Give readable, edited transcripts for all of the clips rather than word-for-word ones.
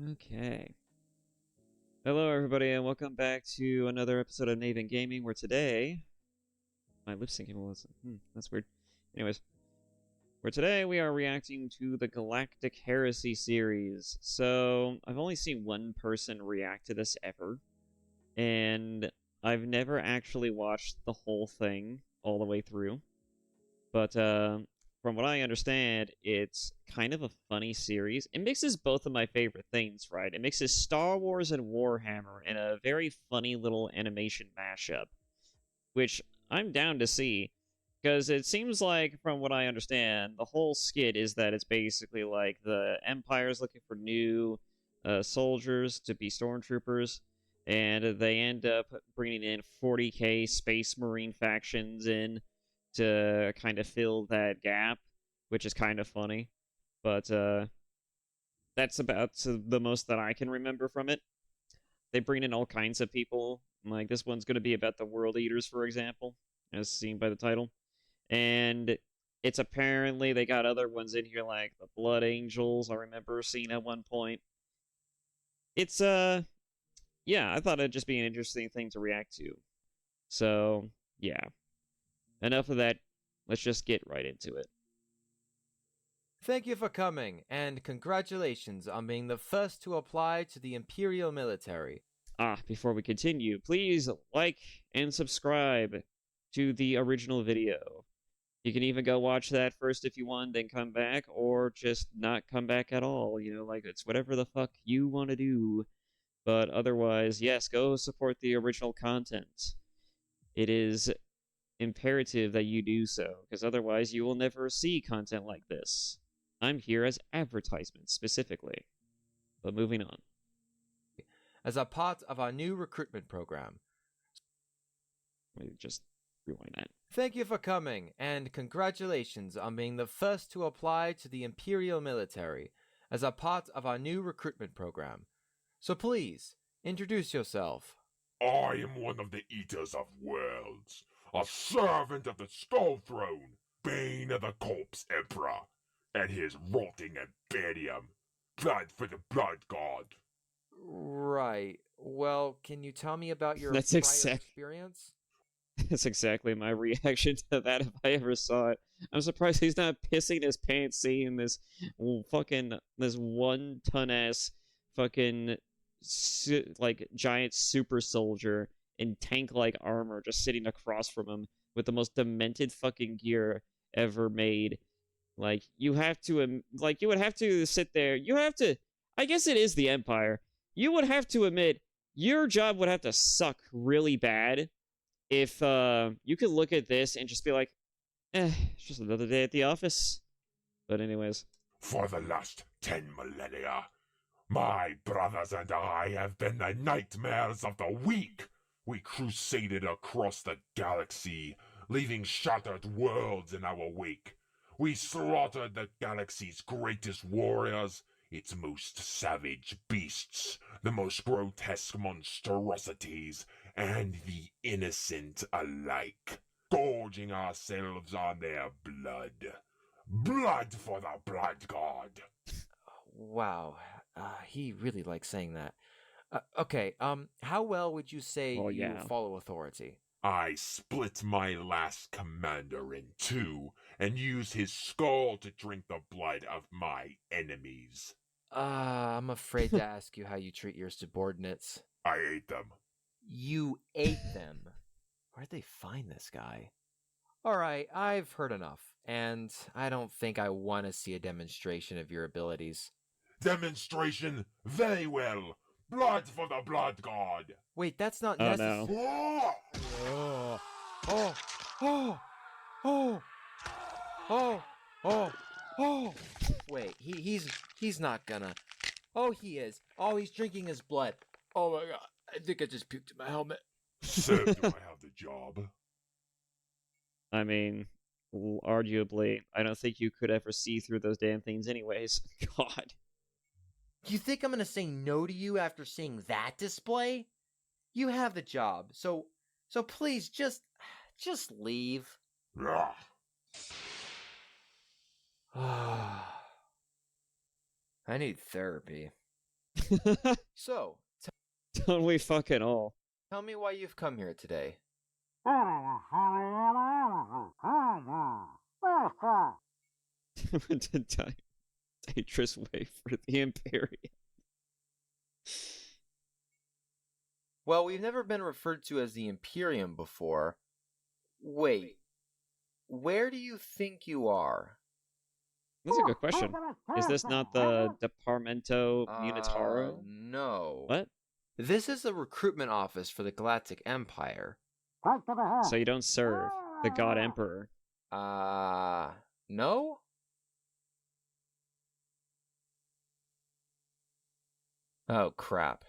Okay. Hello, everybody, and welcome back to another episode of Naven Gaming, where today... My lip syncing was... that's weird. Anyways, where today we are reacting to the Galactic Heresy series. So, I've only seen one person react to this ever, and I've never actually watched the whole thing all the way through. But, from what I understand, it's kind of a funny series. It mixes both of my favorite things, right? It mixes Star Wars and Warhammer in a very funny little animation mashup, which I'm down to see, because it seems like, from what I understand, the whole skit is that it's basically like the Empire's looking for new soldiers to be stormtroopers, and they end up bringing in 40k Space Marine factions in to kind of fill that gap, which is kind of funny. But that's about the most that I can remember from it. They bring in all kinds of people. Like, this one's going to be about the World Eaters, for example, as seen by the title. And it's apparently they got other ones in here, like the Blood Angels, I remember seeing at one point. It's, yeah, I thought it'd just be an interesting thing to react to. So, yeah. Enough of that. Let's just get right into it. Thank you for coming, and congratulations on being the first to apply to the Imperial military. Before we continue, please like and subscribe to the original video. You can even go watch that first if you want, then come back, or just not come back at all. You know, like, it's whatever the fuck you want to do. But otherwise, yes, go support the original content. It is imperative that you do so, because otherwise you will never see content like this. I'm here as advertisement, specifically. But moving on. As a part of our new recruitment program. Let me just rewind that. Thank you for coming, and congratulations on being the first to apply to the Imperial military as a part of our new recruitment program. So please, introduce yourself. I am one of the Eaters of Worlds, a servant of the Skull Throne, bane of the Corpse Emperor, and his rotting Imperium, blood for the Blood God. Right. Well, can you tell me about your That's prior exact- experience? That's exactly my reaction to that if I ever saw it. I'm surprised he's not pissing his pants seeing this this 1-ton ass fucking like giant super soldier in tank like armor just sitting across from him with the most demented fucking gear ever made. Like, you have to you would have to sit there. You have to, I guess it is the Empire. You would have to admit your job would have to suck really bad if you could look at this and just be like, it's just another day at the office. But anyways. For the last 10 millennia, my brothers and I have been the nightmares of the weak. We crusaded across the galaxy, leaving shattered worlds in our wake. We slaughtered the galaxy's greatest warriors, its most savage beasts, the most grotesque monstrosities, and the innocent alike, gorging ourselves on their blood. Blood for the Blood God. Wow, he really likes saying that. Okay, how well would you say Well, you yeah. follow authority? I split my last commander in two and used his skull to drink the blood of my enemies. I'm afraid to ask you how you treat your subordinates. I ate them. You ate them. Where'd they find this guy? Alright, I've heard enough, and I don't think I want to see a demonstration of your abilities. Demonstration? Very well. Blood for the Blood God. Wait, that's not Oh, necessary. no. Oh! Oh, oh, oh, oh, oh, oh. Wait, he's not gonna. Oh, he is. Oh, he's drinking his blood. Oh my god, I think I just puked in my helmet. So do I have the job? I mean, arguably, I don't think you could ever see through those damn things anyways. God. You think I'm gonna say no to you after seeing that display? You have the job, so please just leave. Ugh. I need therapy. So, Don't we fucking all? tell me why you've come here today. Dangerous way for the Imperium. Well, we've never been referred to as the Imperium before. Wait, where do you think you are? That's a good question. Is this not the Departamento Unitaro? No. What? This is the recruitment office for the Galactic Empire. So you don't serve the God Emperor? No? Oh, crap.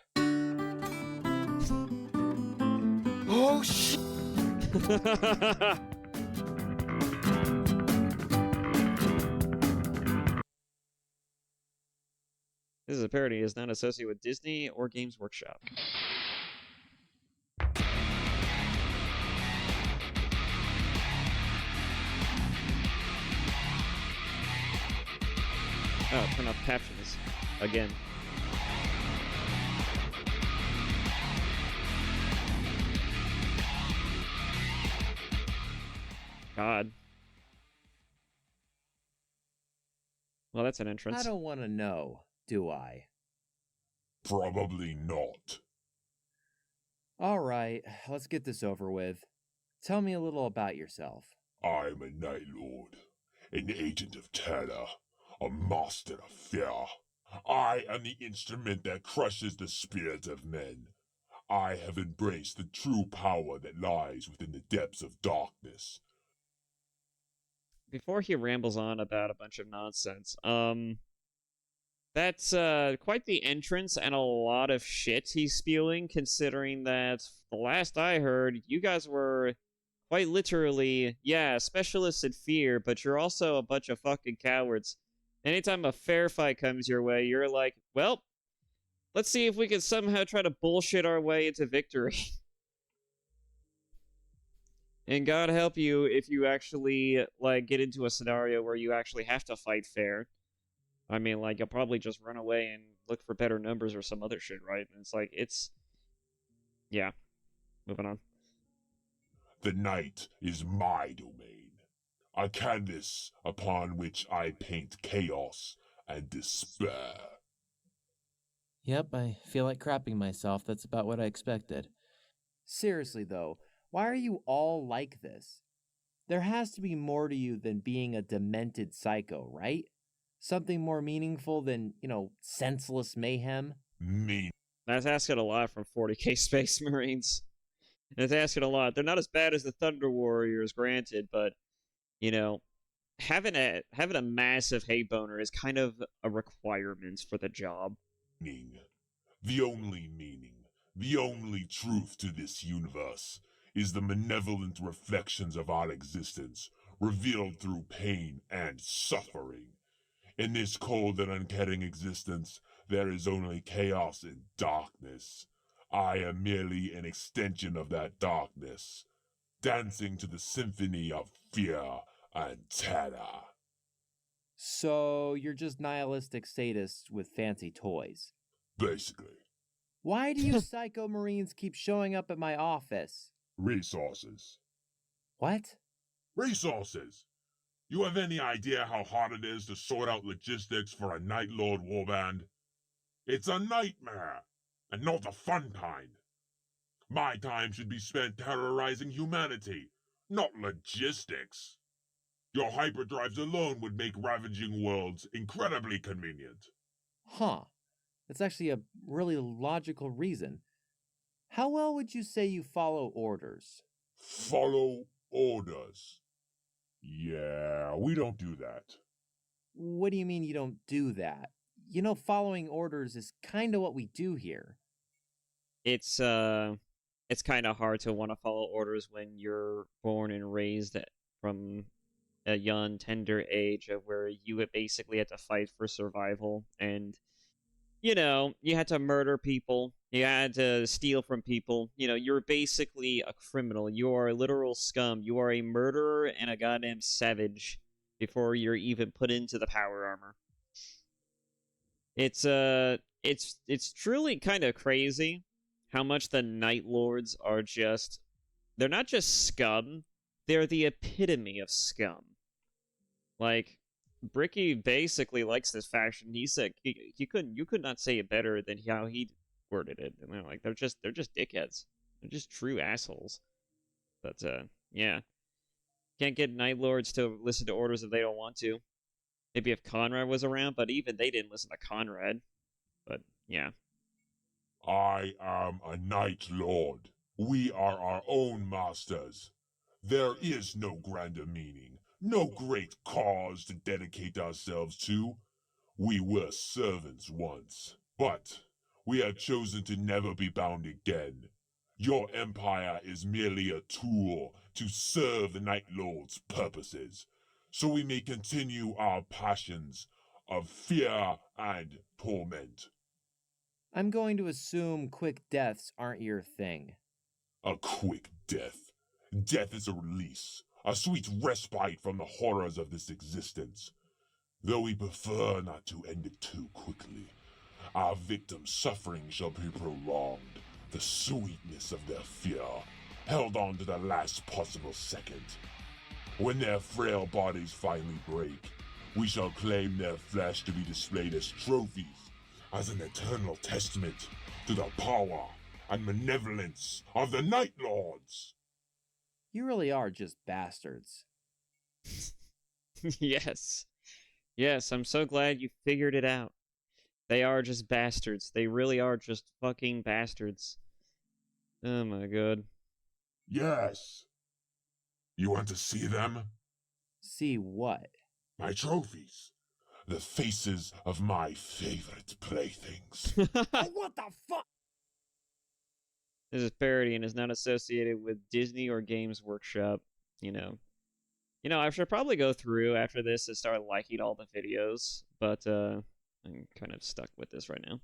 Oh, shit! This is a parody. Is not associated with Disney or Games Workshop. Oh, turn off captions again. God. Well, that's an entrance. I don't want to know, do I? Probably not. All right, let's get this over with. Tell me a little about yourself. I'm a Night Lord, an agent of terror, a master of fear. I am the instrument that crushes the spirits of men. I have embraced the true power that lies within the depths of darkness. Before he rambles on about a bunch of nonsense, that's quite the entrance and a lot of shit he's spewing, considering that the last I heard, you guys were quite literally, yeah, specialists in fear, but you're also a bunch of fucking cowards. Anytime a fair fight comes your way, you're like, well, let's see if we can somehow try to bullshit our way into victory. And God help you if you actually, like, get into a scenario where you actually have to fight fair. I mean, like, you'll probably just run away and look for better numbers or some other shit, right? And it's like, it's... Yeah. Moving on. The night is my domain, a canvas upon which I paint chaos and despair. Yep, I feel like crapping myself. That's about what I expected. Seriously, though, why are you all like this? There has to be more to you than being a demented psycho, right? Something more meaningful than, senseless mayhem? Mean. That's asking a lot from 40k Space Marines. That's asking a lot. They're not as bad as the Thunder Warriors, granted, but, having a massive hate boner is kind of a requirement for the job. The only meaning, the only truth to this universe is the malevolent reflections of our existence, revealed through pain and suffering. In this cold and uncaring existence, there is only chaos and darkness. I am merely an extension of that darkness, dancing to the symphony of fear and terror. So you're just nihilistic sadists with fancy toys. Basically. Why do you psycho Marines keep showing up at my office? Resources. What? Resources! You have any idea how hard it is to sort out logistics for a Night Lord warband? It's a nightmare, and not the fun kind. My time should be spent terrorizing humanity, not logistics. Your hyperdrives alone would make ravaging worlds incredibly convenient. Huh. That's actually a really logical reason. How well would you say you follow orders? Follow orders. Yeah, we don't do that. What do you mean you don't do that? Following orders is kind of what we do here. It's kind of hard to want to follow orders when you're born and raised from a young, tender age of where you basically had to fight for survival, and you had to murder people, you had to steal from people. You're basically a criminal. You are a literal scum. You are a murderer and a goddamn savage before you're even put into the power armor. It's it's truly kind of crazy how much the Night Lords are just, they're not just scum, they're the epitome of scum. Like, Bricky basically likes this faction. He said you could not say it better than how he worded it. And they're like, they're just dickheads. They're just true assholes. But yeah. Can't get Night Lords to listen to orders if they don't want to. Maybe if Conrad was around, but even they didn't listen to Conrad. But yeah. I am a Night Lord. We are our own masters. There is no grander meaning, no great cause to dedicate ourselves to. We were servants once, but we have chosen to never be bound again. Your empire is merely a tool to serve the Night Lord's purposes, so we may continue our passions of fear and torment. I'm going to assume quick deaths aren't your thing. A quick death. Death is a release, a sweet respite from the horrors of this existence. Though we prefer not to end it too quickly, our victims' suffering shall be prolonged. The sweetness of their fear held on to the last possible second. When their frail bodies finally break, we shall claim their flesh to be displayed as trophies, as an eternal testament to the power and malevolence of the Night Lords. You really are just bastards. Yes. Yes, I'm so glad you figured it out. They are just bastards. They really are just fucking bastards. Oh my god. Yes. You want to see them? See what? My trophies. The faces of my favorite playthings. Oh, what the fuck? This is parody and is not associated with Disney or Games Workshop, you know. I should probably go through after this and start liking all the videos, but I'm kind of stuck with this right now.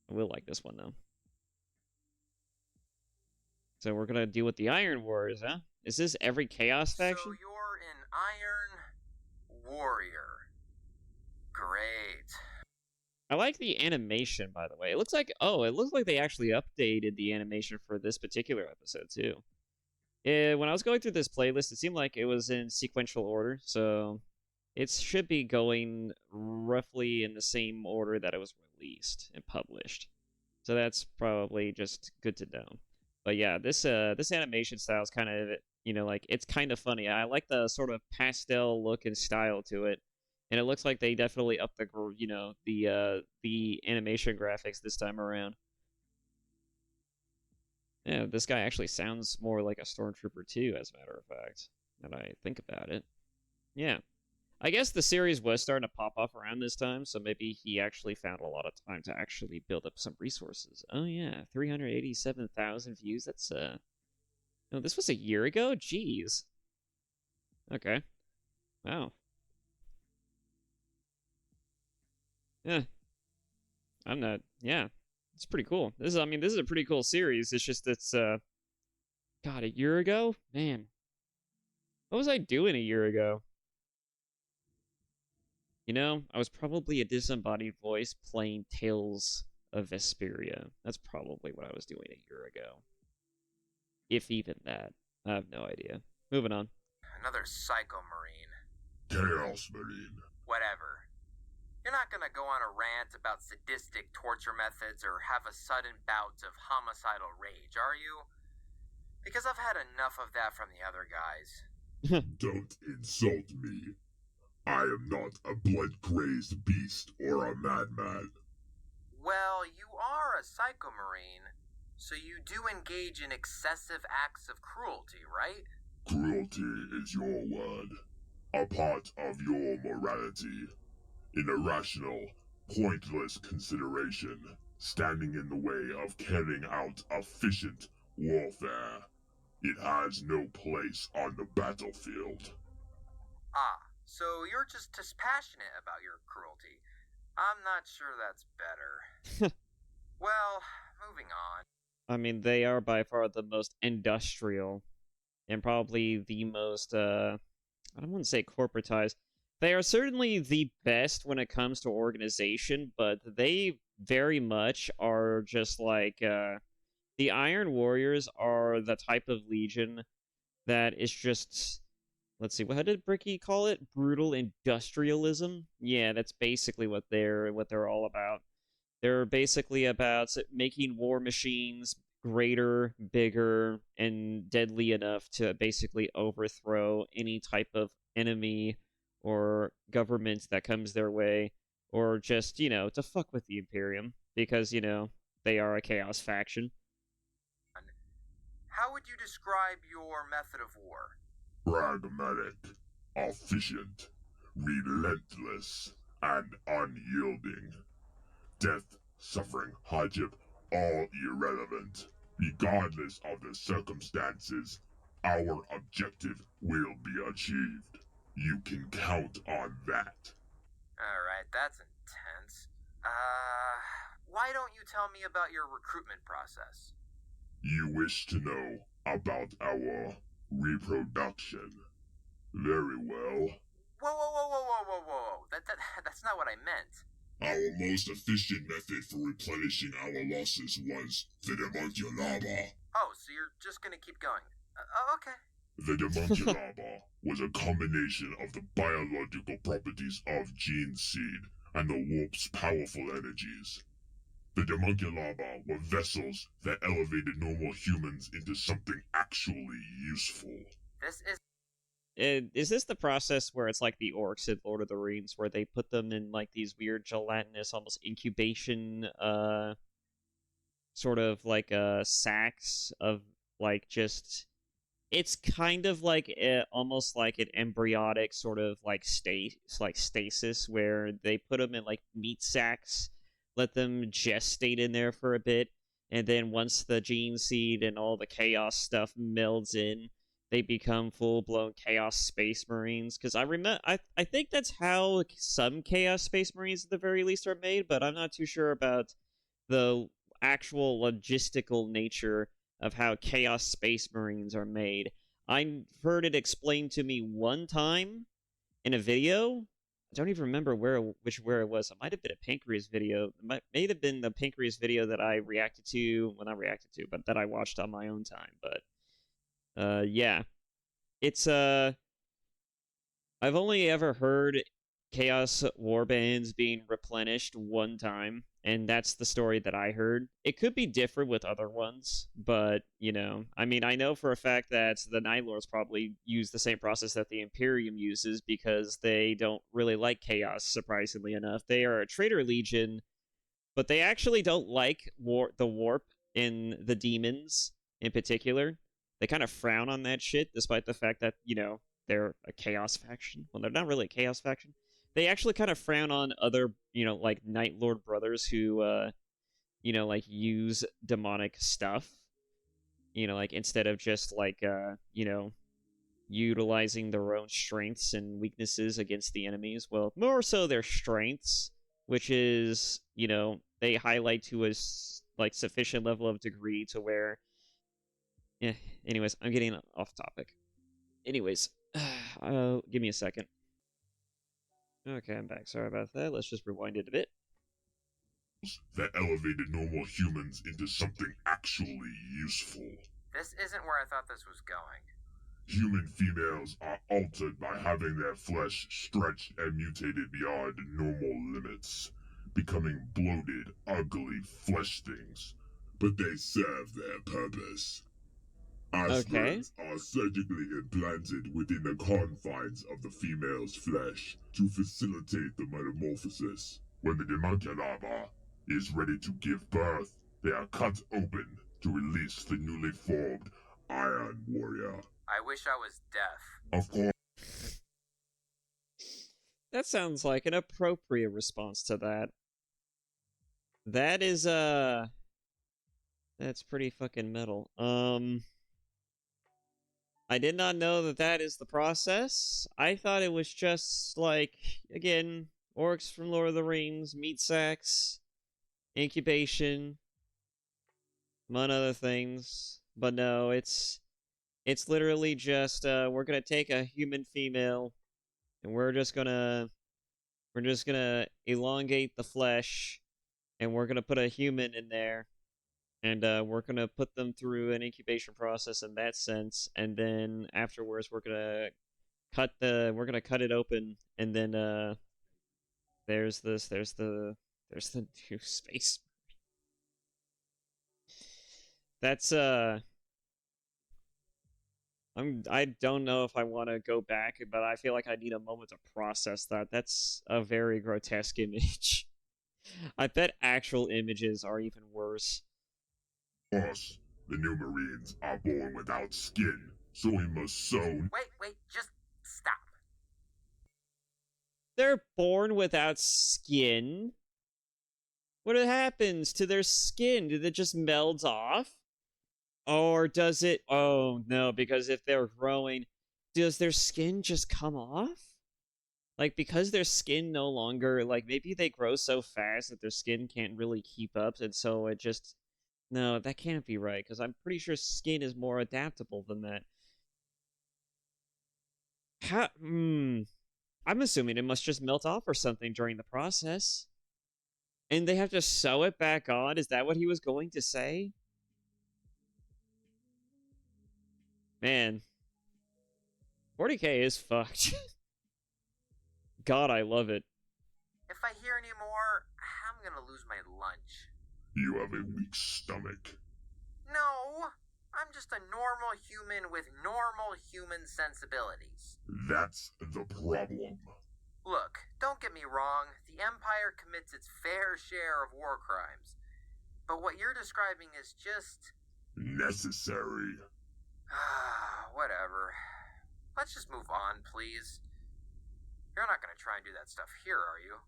I will like this one though. So we're gonna deal with the Iron Wars, huh? Is this every Chaos faction? So you're an Iron Warrior. Great. I like the animation, by the way. It looks like they actually updated the animation for this particular episode too. When I was going through this playlist, it seemed like it was in sequential order, so it should be going roughly in the same order that it was released and published. So that's probably just good to know. But yeah, this animation style is kind of, like, it's kind of funny. I like the sort of pastel look and style to it. And it looks like they definitely upped the animation graphics this time around. Yeah, this guy actually sounds more like a stormtrooper too, as a matter of fact, now that I think about it. Yeah. I guess the series was starting to pop off around this time, so maybe he actually found a lot of time to actually build up some resources. Oh yeah, 387,000 views. That's no, this was a year ago? Jeez. Okay. Wow. Yeah. I'm not, yeah. It's pretty cool. This is a pretty cool series. It's just God, a year ago? Man. What was I doing a year ago? I was probably a disembodied voice playing Tales of Vesperia. That's probably what I was doing a year ago. If even that. I have no idea. Moving on. Another Psycho Marine. Chaos Marine. Whatever. You're not gonna go on a rant about sadistic torture methods or have a sudden bout of homicidal rage, are you? Because I've had enough of that from the other guys. Don't insult me. I am not a blood-crazed beast or a madman. Well, you are a Psycho Marine, so you do engage in excessive acts of cruelty, right? Cruelty is your word. A part of your morality. An irrational, pointless consideration, standing in the way of carrying out efficient warfare. It has no place on the battlefield. Ah, so you're just dispassionate about your cruelty. I'm not sure that's better. Well, moving on. I mean, they are by far the most industrial and probably the most, I don't want to say corporatized. They are certainly the best when it comes to organization, but they very much are just like the Iron Warriors are the type of legion that is just, let's see, how did Bricky call it? Brutal industrialism. Yeah, that's basically what they're all about. They're basically about making war machines greater, bigger, and deadly enough to basically overthrow any type of enemy or government that comes their way, or just, to fuck with the Imperium, because, they are a chaos faction. How would you describe your method of war? Pragmatic, efficient, relentless, and unyielding. Death, suffering, hardship, all irrelevant. Regardless of the circumstances, our objective will be achieved. You can count on that. Alright, that's intense. Why don't you tell me about your recruitment process? You wish to know about our reproduction. Very well. Whoa. That's not what I meant. Our most efficient method for replenishing our losses was the Demonculaba. Oh, so you're just gonna keep going. Okay. The Demonculaba was a combination of the biological properties of Gene Seed and the warp's powerful energies. The Demonculaba were vessels that elevated normal humans into something actually useful. This is... Is this the process where it's like the orcs in Lord of the Rings, where they put them in like these weird gelatinous, almost incubation, sort of like sacks of like just... It's kind of like almost like an embryonic sort of like stasis, where they put them in like meat sacks, let them gestate in there for a bit, and then once the gene seed and all the chaos stuff melds in, they become full-blown Chaos Space Marines. Because I think that's how some Chaos Space Marines, at the very least, are made, but I'm not too sure about the actual logistical nature of how Chaos Space Marines are made. I heard it explained to me one time in a video. I don't even remember where it was. It might have been a Pancreas video. It may have been the Pancreas video that I reacted to. Well, not reacted to, but that I watched on my own time. But yeah, it's I've only ever heard Chaos Warbands being replenished one time, and that's the story that I heard. It could be different with other ones, but I mean, I know for a fact that the Night Lords probably use the same process that the Imperium uses, because they don't really like Chaos, surprisingly enough. They are a traitor legion, but they actually don't like the warp in the demons in particular. They kind of frown on that shit, despite the fact that, they're a chaos faction. Well, they're not really a chaos faction. They actually kind of frown on other, like Night Lord brothers who, like use demonic stuff. Like instead of just like, utilizing their own strengths and weaknesses against the enemies. Well, more so their strengths, which is, they highlight to a like sufficient level of degree to where... Yeah, anyways, I'm getting off topic. Anyways, give me a second. Okay, I'm back. Sorry about that. Let's just rewind it a bit. That elevated normal humans into something actually useful. This isn't where I thought this was going. Human females are altered by having their flesh stretched and mutated beyond normal limits, becoming bloated, ugly flesh things. But they serve their purpose. Aspirants are surgically implanted within the confines of the female's flesh to facilitate the metamorphosis. When the Demonculaba is ready to give birth, they are cut open to release the newly formed Iron Warrior. I wish I was deaf. Of course. That sounds like an appropriate response to that. That is, that's pretty fucking metal. I did not know that that is the process. I thought it was just, like, again, orcs from Lord of the Rings, meat sacks, incubation, among other things. But no, it's literally just, we're gonna take a human female, and we're just gonna elongate the flesh, and we're gonna put a human in there, and we're gonna put them through an incubation process in that sense, and then afterwards we're gonna cut it open, and then there's the new space. That's I don't know if I want to go back, but I feel like I need a moment to process that. That's a very grotesque image. I bet actual images are even worse. Us, the new Marines, are born without skin, so we must sew. Wait, just stop. They're born without skin? What happens to their skin? Did it just melt off? Or does it... Oh, no, because if they're growing, does their skin just come off? Like, because their skin no longer... Like, maybe they grow so fast that their skin can't really keep up, and so it just... No, that can't be right, because I'm pretty sure skin is more adaptable than that. How... I'm assuming it must just melt off or something during the process. And they have to sew it back on? Is that what he was going to say? Man. 40K is fucked. God, I love it. If I hear any more, I'm gonna lose my lunch. You have a weak stomach. No, I'm just a normal human with normal human sensibilities. That's the problem. Look, don't get me wrong, the Empire commits its fair share of war crimes. But what you're describing is just... necessary. Whatever. Let's just move on, please. You're not gonna try and do that stuff here, are you?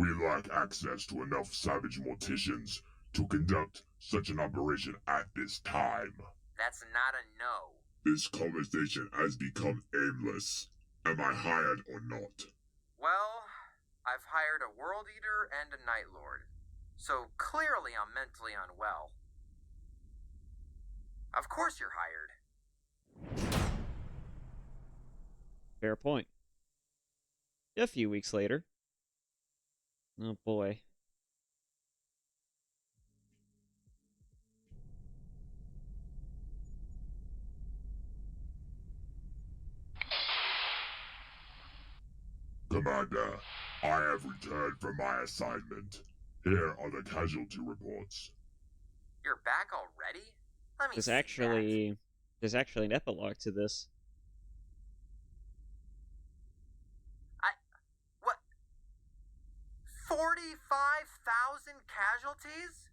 We lack access to enough savage morticians to conduct such an operation at this time. That's not a no. This conversation has become aimless. Am I hired or not? Well, I've hired a World Eater and a Night Lord. So clearly I'm mentally unwell. Of course you're hired. Fair point. A few weeks later. Oh boy. Commander, I have returned from my assignment. Here are the casualty reports. You're back already? Let me There's see actually an epilogue to this. What? 45,000 casualties?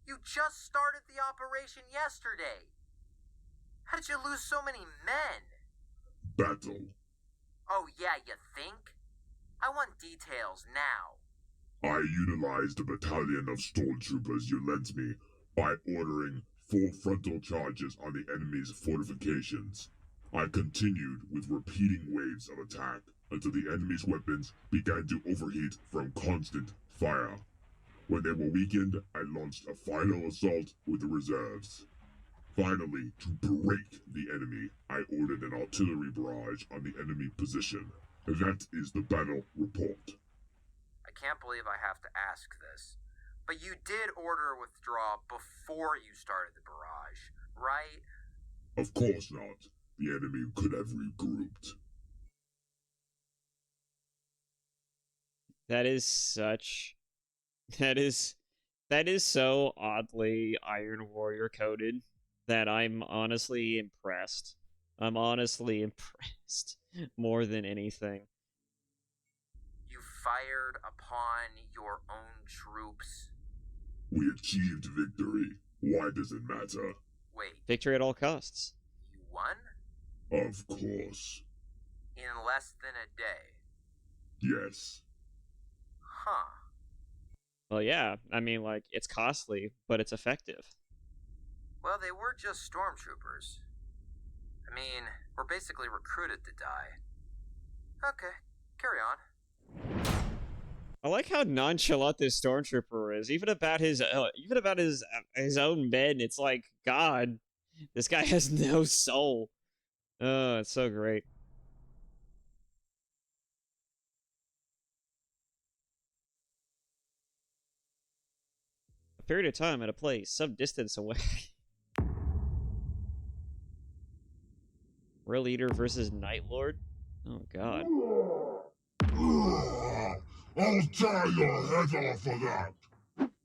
You just started the operation yesterday. How did you lose so many men? Battle. Oh yeah, you think? I want details now. I utilized a battalion of stormtroopers you lent me by ordering 4 frontal charges on the enemy's fortifications. I continued with repeating waves of attack until the enemy's weapons began to overheat from constant fire. When they were weakened, I launched a final assault with the reserves. Finally, to break the enemy, I ordered an artillery barrage on the enemy position. That is the battle report. I can't believe I have to ask this, but you did order a withdrawal before you started the barrage, right? Of course not. The enemy could have regrouped. That is so oddly Iron Warrior coded that I'm honestly impressed. I'm honestly impressed more than anything. You fired upon your own troops. We achieved victory. Why does it matter? Wait, Victory at all costs. you won? Of course. In less than a day. Yes. Huh. Well, yeah, I mean, like, it's costly, but it's effective. Well, they were just stormtroopers. I mean, we're basically recruited to die. Okay, carry on. I like how nonchalant this stormtrooper is, even about his own men. It's like, God, this guy has no soul. Oh, it's so great. period of time at a place some distance away. Real Eater versus Night Lord? Oh god. I'll tear your head off for that!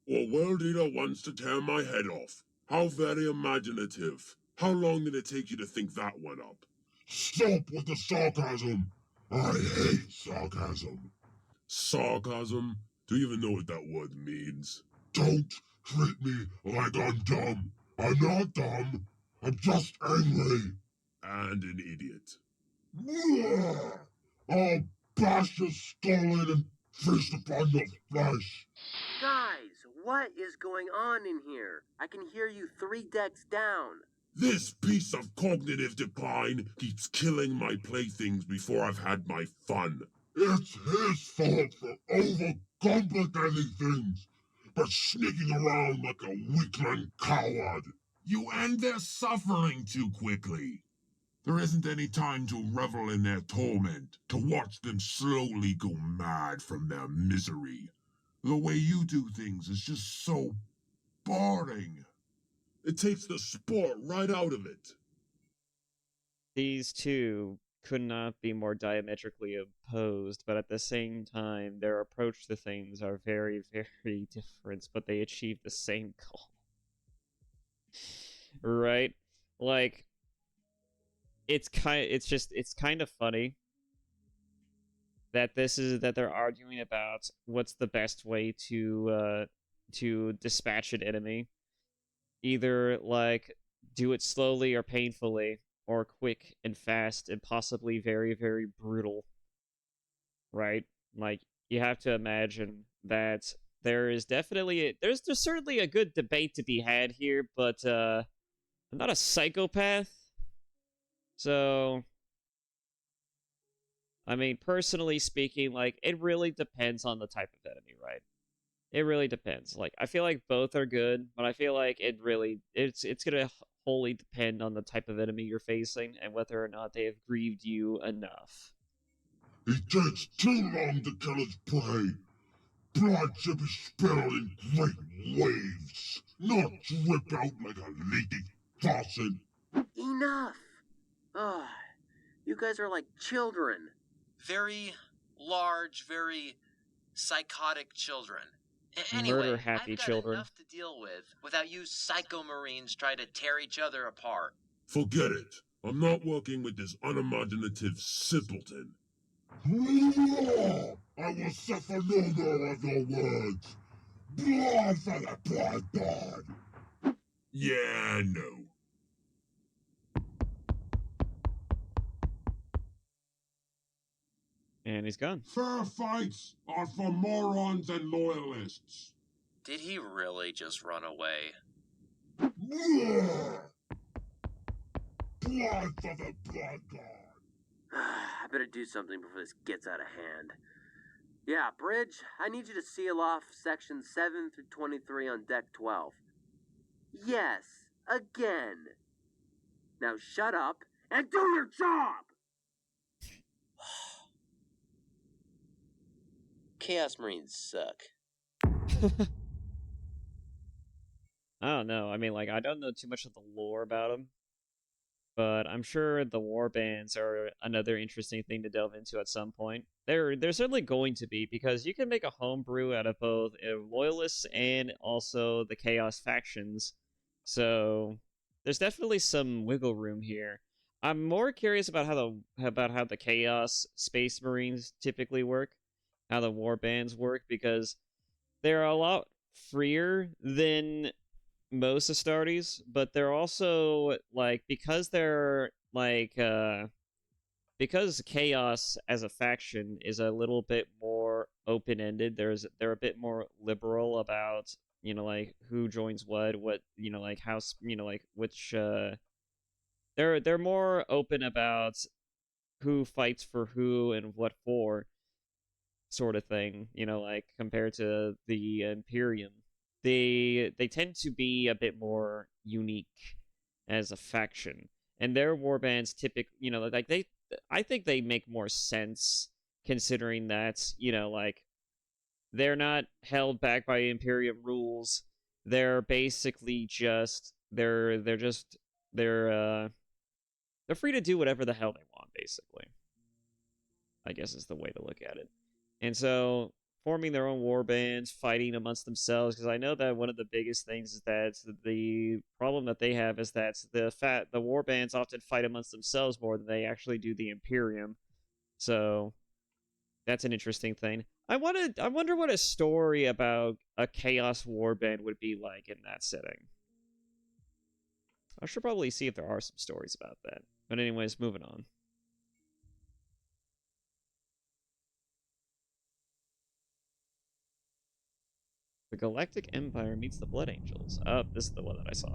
Well, World Eater wants to tear my head off. How very imaginative. How long did it take you to think that one up? Stop with the sarcasm! I hate sarcasm. Sarcasm? Do you even know what that word means? Don't treat me like I'm dumb. I'm not dumb. I'm just angry. And an idiot. I'll bash your skull in and feast upon your flesh. Guys, what is going on in here? I can hear you 3 decks down. This piece of cognitive decline keeps killing my playthings before I've had my fun. It's his fault for overcomplicating things, for sneaking around like a weakling coward. You end their suffering too quickly. There isn't any time to revel in their torment, to watch them slowly go mad from their misery. The way you do things is just so boring. It takes the sport right out of it. These two could not be more diametrically opposed, but at the same time, their approach to things are very, very different, but they achieve the same goal. Right? Like, it's kind of funny that they're arguing about what's the best way to dispatch an enemy. Either like do it slowly or painfully, or quick and fast and possibly very, very brutal. Right? Like, you have to imagine that there's certainly a good debate to be had here, but I'm not a psychopath. So, I mean, personally speaking, like, it really depends on the type of enemy, right? It really depends. Like, I feel like both are good, but I feel like it's gonna wholly depend on the type of enemy you're facing and whether or not they have grieved you enough. It takes too long to kill his prey. Blood should be spilled in great waves, not drip out like a leaky faucet. Enough! Ugh, you guys are like children. Very large, very psychotic children. Anyway, Murder-happy I've got children. enough to deal with without you psycho marines trying to tear each other apart. Forget it. I'm not working with this unimaginative simpleton. I will suffer no more of your words. Blood for the blood god. Yeah, no. And he's gone. Fair fights are for morons and loyalists. Did he really just run away? Blood for the blood god. I better do something before this gets out of hand. Yeah, Bridge, I need you to seal off sections 7 through 23 on deck 12. Yes, again. Now shut up and do your job! Chaos Marines suck. I don't know. I mean, like, I don't know too much of the lore about them, but I'm sure the war bands are another interesting thing to delve into at some point. They're certainly going to be, because you can make a homebrew out of both loyalists and also the chaos factions. So there's definitely some wiggle room here. I'm more curious about how the chaos space marines typically work, how the war bands work, because they're a lot freer than most Astartes, but they're also like, because Chaos as a faction is a little bit more open-ended. They're a bit more liberal about, like, who joins what, like, how, like, which they're more open about who fights for who and what for, sort of thing, like, compared to the Imperium. They tend to be a bit more unique as a faction, and their warbands typically, like, I think they make more sense, considering that, like, they're not held back by Imperium rules, they're basically just they're free to do whatever the hell they want, basically. I guess is the way to look at it. And so forming their own war bands, fighting amongst themselves, because I know that one of the biggest things is that the problem that they have is that the war bands often fight amongst themselves more than they actually do the Imperium. So that's an interesting thing. I wonder what a story about a Chaos Warband would be like in that setting. I should probably see if there are some stories about that. But anyways, moving on. The Galactic Empire meets the Blood Angels. Oh, this is the one that I saw.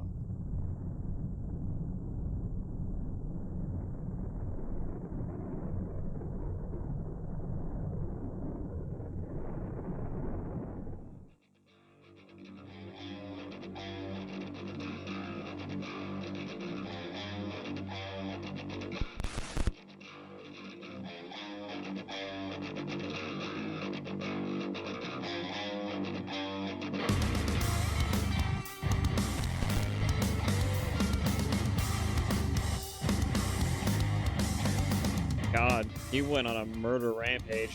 God, he went on a murder rampage.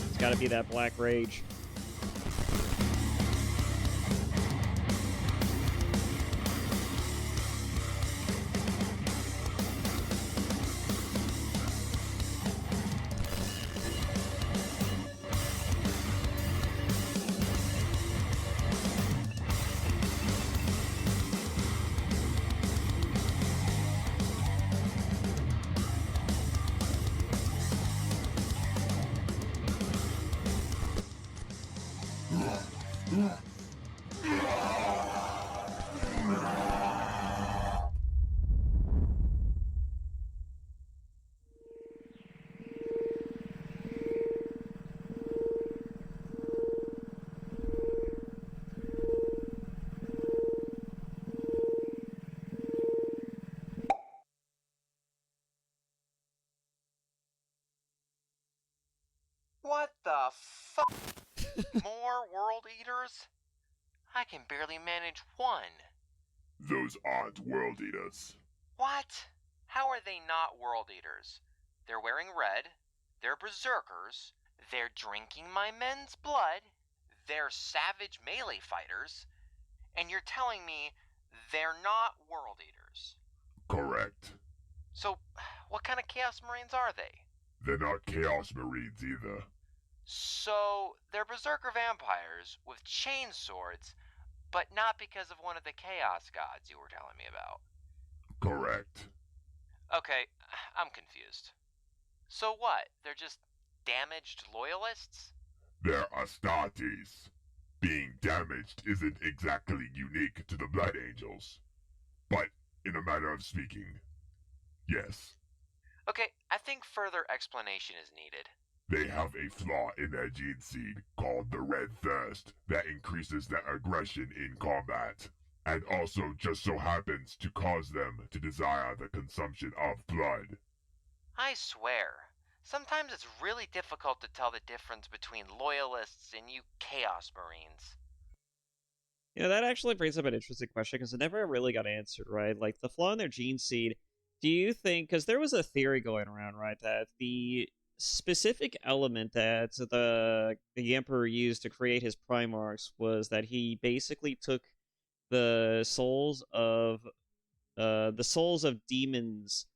It's gotta be that Black Rage. What the fuck? More World Eaters? I can barely manage one. Those aren't World Eaters. What? How are they not World Eaters? They're wearing red, they're berserkers, they're drinking my men's blood, they're savage melee fighters, and you're telling me they're not World Eaters. Correct. So, what kind of Chaos Marines are they? They're not Chaos Marines either. So, they're berserker vampires with chain swords, but not because of one of the Chaos gods you were telling me about. Correct. Okay, I'm confused. So what? They're just damaged loyalists? They're Astartes. Being damaged isn't exactly unique to the Blood Angels. But, in a matter of speaking, yes. Okay, I think further explanation is needed. They have a flaw in their gene seed called the Red Thirst that increases their aggression in combat, and also just so happens to cause them to desire the consumption of blood. I swear, sometimes it's really difficult to tell the difference between loyalists and you Chaos Marines. Yeah, that actually brings up an interesting question because it never really got answered, right? Like, the flaw in their gene seed, do you think, because there was a theory going around, right, that the specific element that the Emperor used to create his Primarchs was that he basically took the souls of demons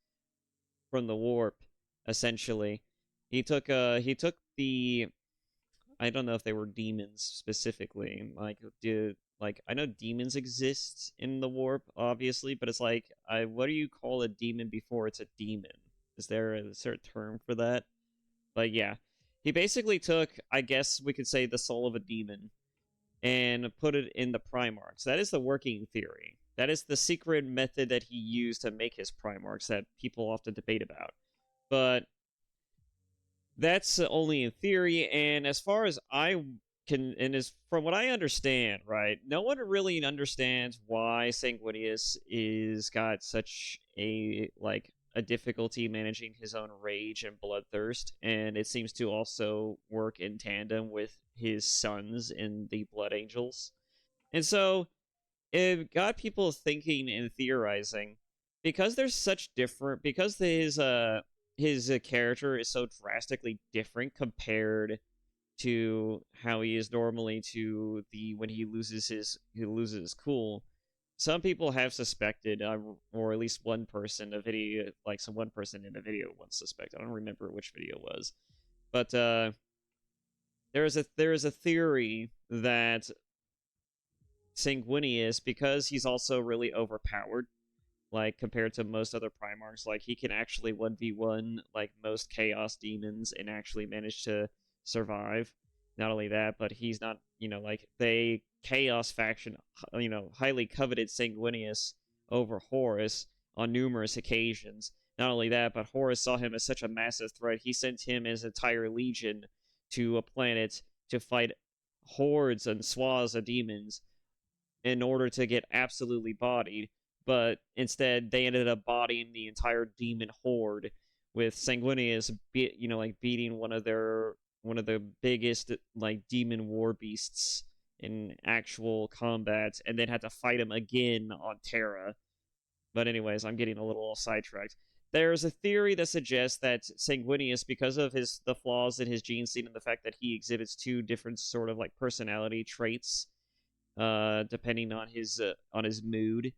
from the warp, essentially. He took the I don't know if they were demons specifically. Like I know demons exist in the warp, obviously, but it's like what do you call a demon before it's a demon? Is there a term for that? But yeah, he basically took, I guess we could say, the soul of a demon and put it in the Primarchs. That is the working theory. That is the secret method that he used to make his Primarchs that people often debate about. But that's only in theory, and as far as I can, and as from what I understand, right, no one really understands why Sanguinius is got such a a difficulty managing his own rage and bloodthirst, and it seems to also work in tandem with his sons in the Blood Angels. And so it got people thinking and theorizing because there's such different because his character is so drastically different compared to how he is normally to the when he loses his cool. Some people have suspected, or at least one person, one person in a video once suspected. I don't remember which video it was, but there is a theory that Sanguinius, because he's also really overpowered, like compared to most other Primarchs, like he can actually 1v1 like most Chaos demons and actually manage to survive. Not only that, but he's not, like they Chaos faction, highly coveted Sanguinius over Horus on numerous occasions. Not only that, but Horus saw him as such a massive threat, he sent him his entire legion to a planet to fight hordes and swaths of demons in order to get absolutely bodied, but instead they ended up bodying the entire demon horde, with Sanguinius beating one of the biggest like demon war beasts in actual combat, and then had to fight him again on Terra. But anyways, I'm getting a little sidetracked. There's a theory that suggests that Sanguinius, because of the flaws in his gene seed and the fact that he exhibits two different sort of like personality traits, depending on his mood,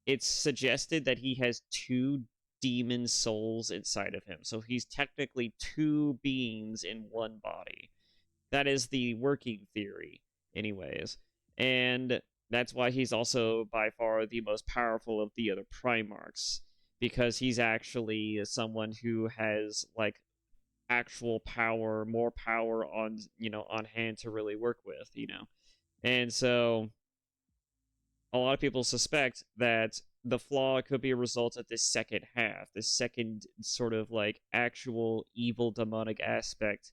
it's suggested that he has two demon souls inside of him. So he's technically two beings in one body. That is the working theory, anyways. And that's why he's also by far the most powerful of the other Primarchs, because he's actually someone who has like actual power, more power on hand to really work with. And so a lot of people suspect that the flaw could be a result of this second half, this second sort of like actual evil demonic aspect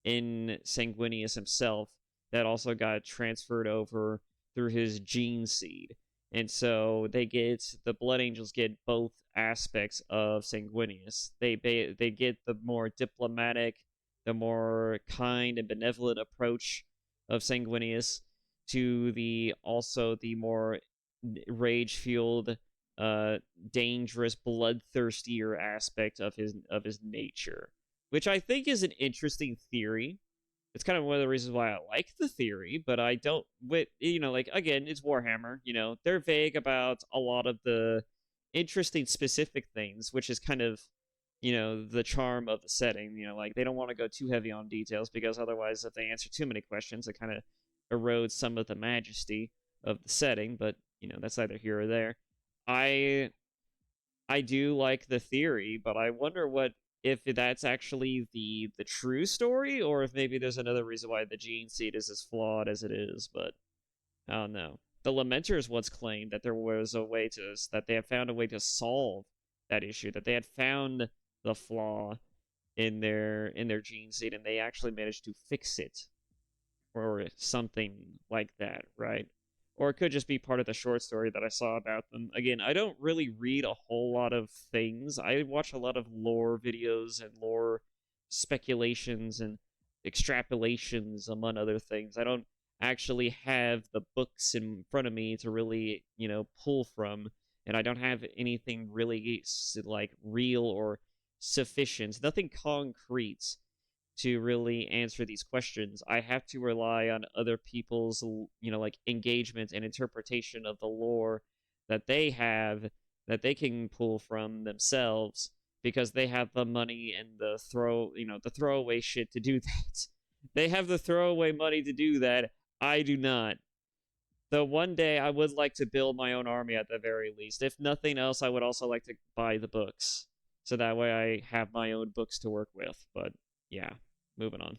in Sanguinius himself that also got transferred over through his gene seed. And so the Blood Angels get both aspects of Sanguinius. They get the more diplomatic, the more kind and benevolent approach of Sanguinius to the more rage fueled, dangerous, bloodthirstier aspect of his nature, which I think is an interesting theory. It's kind of one of the reasons why I like the theory, but I don't. Like again, it's Warhammer. They're vague about a lot of the interesting specific things, which is kind of the charm of the setting. Like they don't want to go too heavy on details because otherwise, if they answer too many questions, it kind of erodes some of the majesty of the setting. But that's neither here or there. I do like the theory, but I wonder if that's actually the true story, or if maybe there's another reason why the gene seed is as flawed as it is. But I don't know. The Lamenters once claimed that that they had found a way to solve that issue, that they had found the flaw in their gene seed, and they actually managed to fix it, or something like that, right? Or it could just be part of the short story that I saw about them. Again, I don't really read a whole lot of things. I watch a lot of lore videos and lore speculations and extrapolations, among other things. I don't actually have the books in front of me to really, pull from, and I don't have anything really like real or sufficient, nothing concrete to really answer these questions. I have to rely on other people's, like engagement and interpretation of the lore that they have, that they can pull from themselves, because they have the money and the throwaway shit to do that. They have the throwaway money to do that. I do not. Though one day I would like to build my own army at the very least. If nothing else, I would also like to buy the books, so that way I have my own books to work with. But yeah. Moving on.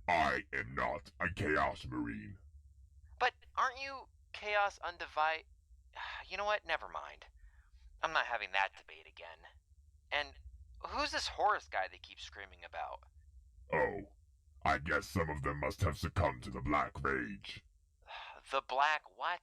I am not a Chaos Marine. But aren't you Chaos Undivided? You know what? Never mind. I'm not having that debate again. And who's this Horus guy they keep screaming about? Oh, I guess some of them must have succumbed to the Black Rage. The Black what?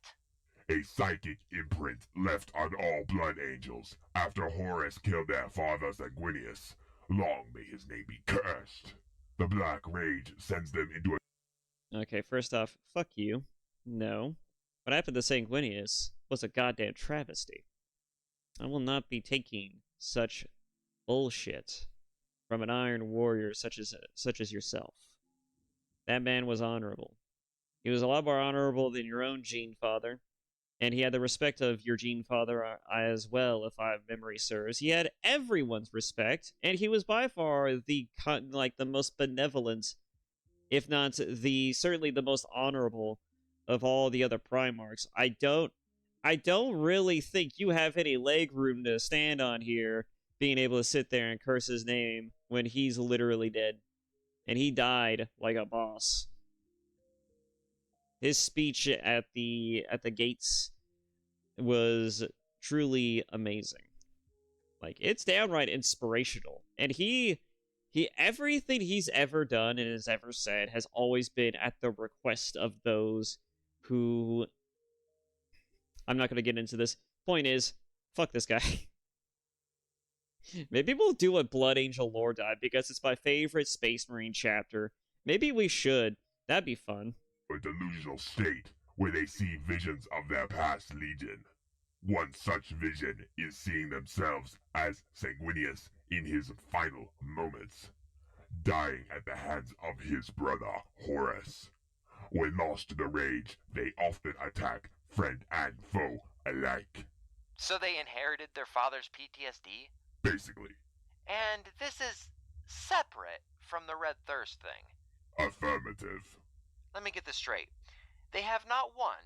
A psychic imprint left on all blood angels after Horus killed their father Sanguinius. Long may his name be cursed. The Black Rage sends them into a... Okay, first off, fuck you. No. What happened to Sanguinius was a goddamn travesty. I will not be taking such bullshit from an Iron Warrior such as yourself. That man was honorable. He was a lot more honorable than your own Gene Father, and he had the respect of your Gene Father as well, if my memory serves. He had everyone's respect, and he was by far the most benevolent, if not certainly the most honorable of all the other Primarchs. I don't really think you have any leg room to stand on here, being able to sit there and curse his name when he's literally dead. And he died like a boss. His speech at the gates was truly amazing. Like, it's downright inspirational. And he everything he's ever done and has ever said has always been at the request of those who... I'm not going to get into this. Point is, fuck this guy. Maybe we'll do a Blood Angel lore dive because it's my favorite Space Marine chapter. Maybe we should. That'd be fun. A delusional state where they see visions of their past legion. One such vision is seeing themselves as Sanguinius in his final moments, dying at the hands of his brother Horus. When lost to the rage, they often attack friend and foe alike. So they inherited their father's PTSD? Basically. And this is separate from the Red Thirst thing? Affirmative. Let me get this straight. They have not one,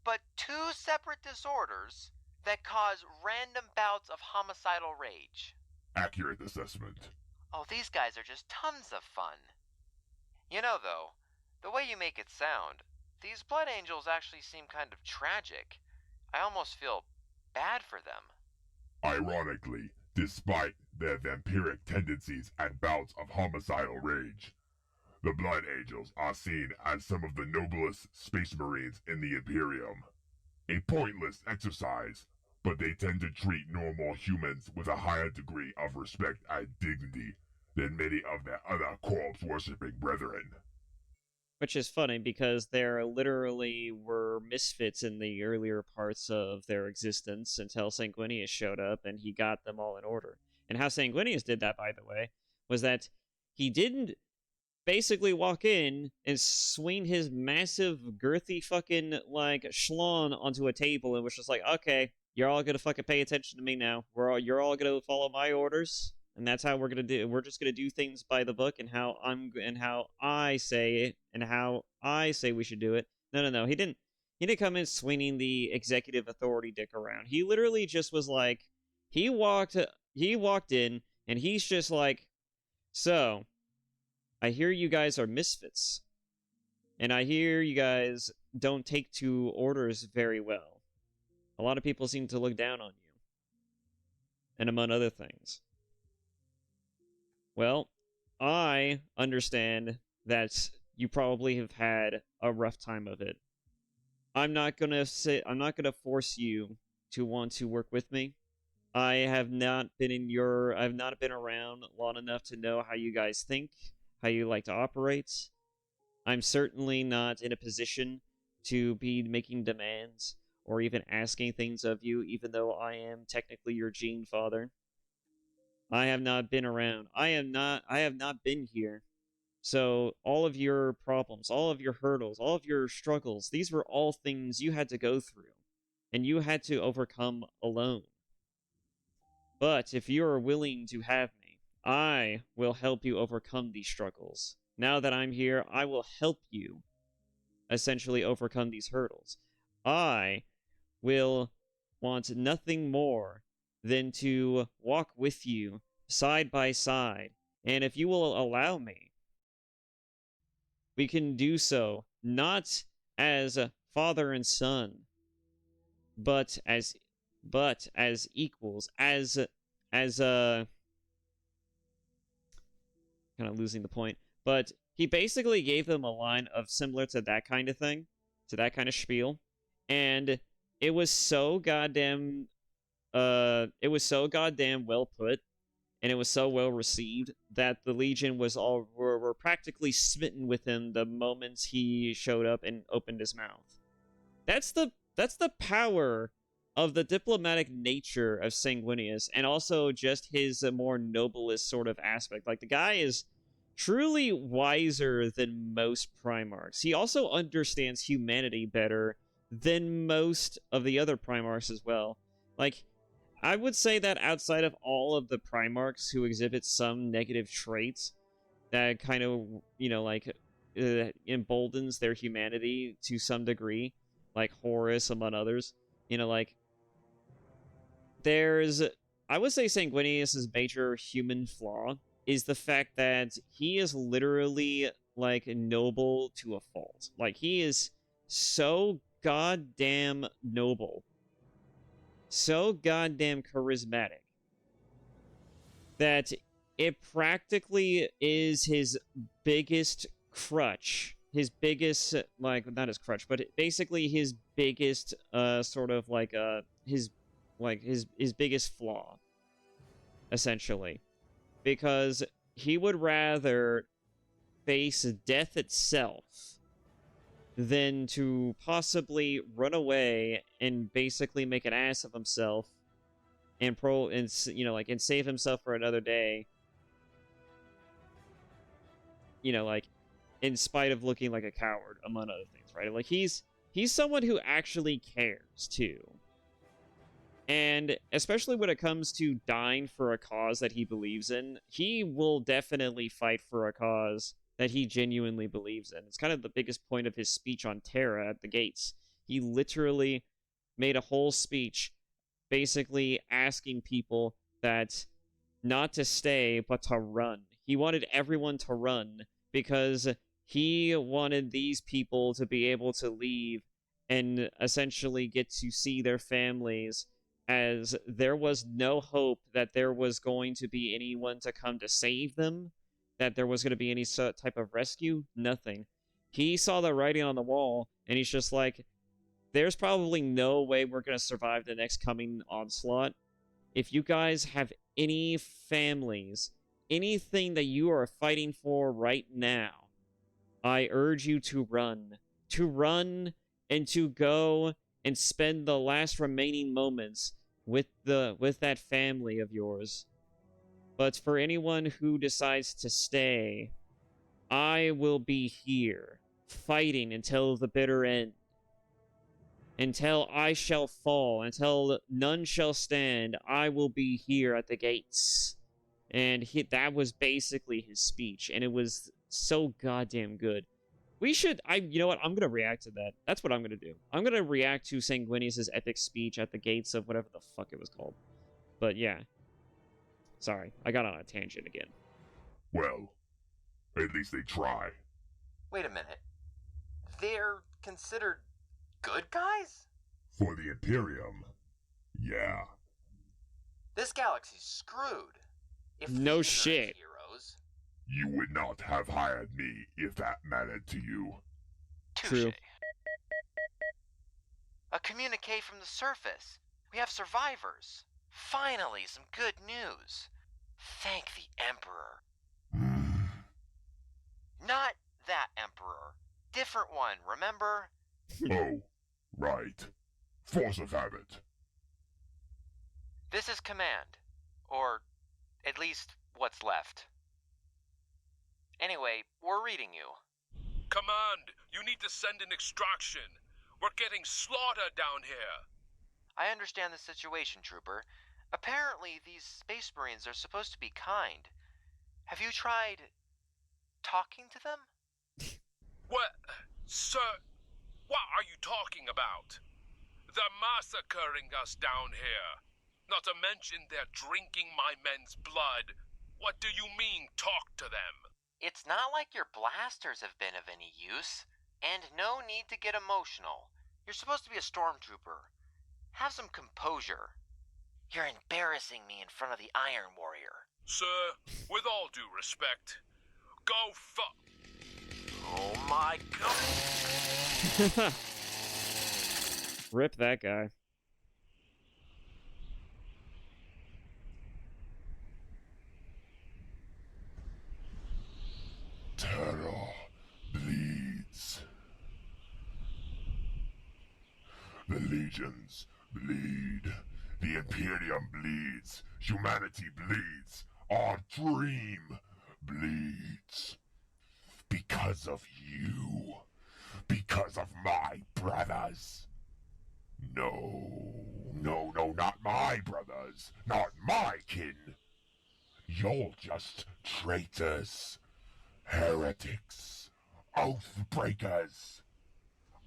but two separate disorders that cause random bouts of homicidal rage. Accurate assessment. Oh, these guys are just tons of fun. You know, though, the way you make it sound, these Blood Angels actually seem kind of tragic. I almost feel bad for them. Ironically, despite their vampiric tendencies and bouts of homicidal rage, the Blood Angels are seen as some of the noblest space marines in the Imperium. A pointless exercise, but they tend to treat normal humans with a higher degree of respect and dignity than many of their other corpse-worshipping brethren. Which is funny because there literally were misfits in the earlier parts of their existence until Sanguinius showed up and he got them all in order. And how Sanguinius did that, by the way, was that he didn't basically walk in and swing his massive, girthy fucking, schlong onto a table and was just like, okay, you're all gonna fucking pay attention to me now. You're all gonna follow my orders. And that's how we're gonna do. We're just gonna do things by the book and how I say it and how I say we should do it. No. He didn't come in swinging the executive authority dick around. He literally just was like, he walked in and he's just like, so, I hear you guys are misfits, and I hear you guys don't take to orders very well. A lot of people seem to look down on you, and among other things. Well, I understand that you probably have had a rough time of it. I'm not gonna force you to want to work with me. I've not been around long enough to know how you guys think, how you like to operate. I'm certainly not in a position to be making demands or even asking things of you, even though I am technically your Gene Father. I have not been around. I have not been here. So all of your problems, all of your hurdles, all of your struggles, these were all things you had to go through and you had to overcome alone. But if you are willing to have me, I will help you overcome these struggles. Now that I'm here, I will help you essentially overcome these hurdles. I will want nothing more than to walk with you side by side. And if you will allow me, we can do so not as father and son, but as equals, as kind of losing the point. But he basically gave them a line of similar to that kind of thing, to that kind of spiel. And it was so goddamn well put, and it was so well received that the Legion were practically smitten with him the moment he showed up and opened his mouth. That's the power of the diplomatic nature of Sanguinius, and also just his more noblest sort of aspect. Like, the guy is truly wiser than most Primarchs. He also understands humanity better than most of the other Primarchs as well. Like, I would say that outside of all of the Primarchs who exhibit some negative traits that kind of, emboldens their humanity to some degree, like Horus, among others, I would say Sanguinius' major human flaw is the fact that he is literally, noble to a fault. Like, he is so goddamn noble, so goddamn charismatic, that it practically is his biggest crutch. His biggest, not his crutch, but basically his biggest, his biggest flaw, essentially. Because he would rather face death itself than to possibly run away and basically make an ass of himself and save himself for another day. In spite of looking like a coward, among other things, right? Like, he's someone who actually cares too. And especially when it comes to dying for a cause that he believes in, he will definitely fight for a cause that he genuinely believes in. It's kind of the biggest point of his speech on Terra at the gates. He literally made a whole speech basically asking people that not to stay, but to run. He wanted everyone to run because he wanted these people to be able to leave and essentially get to see their families, as there was no hope that there was going to be anyone to come to save them, that there was going to be any type of rescue. Nothing. He saw the writing on the wall, and he's just like, there's probably no way we're going to survive the next coming onslaught. If you guys have any families, anything that you are fighting for right now, I urge you to run. To run and to go and spend the last remaining moments with that family of yours. But for anyone who decides to stay, I will be here, fighting until the bitter end. Until I shall fall, until none shall stand, I will be here at the gates. And that was basically his speech, and it was so goddamn good. You know what, I'm gonna react to that. That's what I'm gonna do. I'm gonna react to Sanguinius' epic speech at the gates of whatever the fuck it was called. But yeah. Sorry, I got on a tangent again. Well, at least they try. Wait a minute. They're considered good guys? For the Imperium, yeah. This galaxy's screwed. If No these are shit. Heroes, You would not have hired me if that mattered to you. True. touche. A communique from the surface. We have survivors. Finally, some good news. Thank the Emperor. Not that Emperor. Different one, remember? Oh, right. Force of habit. This is command. Or at least what's left. Anyway, we're reading you. Command, you need to send an extraction. We're getting slaughtered down here. I understand the situation, Trooper. Apparently, these Space Marines are supposed to be kind. Have you tried talking to them? What? Sir, what are you talking about? They're massacring us down here. Not to mention they're drinking my men's blood. What do you mean, talk to them? It's not like your blasters have been of any use. And no need to get emotional. You're supposed to be a stormtrooper. Have some composure. You're embarrassing me in front of the Iron Warrior. Sir, with all due respect, go fuck. Oh my god. Rip that guy. Terror bleeds. The legions bleed. The Imperium bleeds. Humanity bleeds. Our dream bleeds. Because of you. Because of my brothers. No, not my brothers. Not my kin. You're just traitors. Heretics. Oath breakers.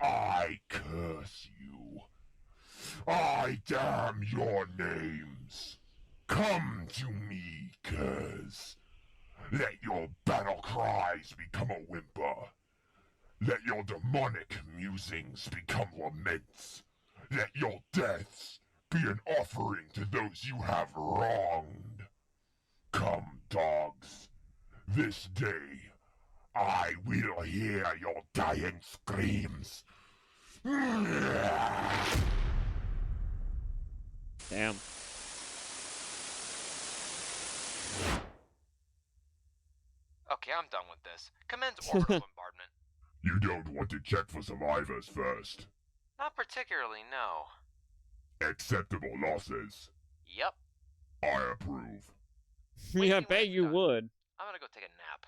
I curse you. I damn your names. Come to me, curs. Let your battle cries become a whimper. Let your demonic musings become laments. Let your deaths be an offering to those you have wronged. Come, dogs. This day, I will hear your dying screams. Damn. Okay, I'm done with this. Commence orbital bombardment. You don't want to check for survivors first. Not particularly, no. Acceptable losses. Yep. I approve. Yeah, I bet you would. I'm gonna go take a nap.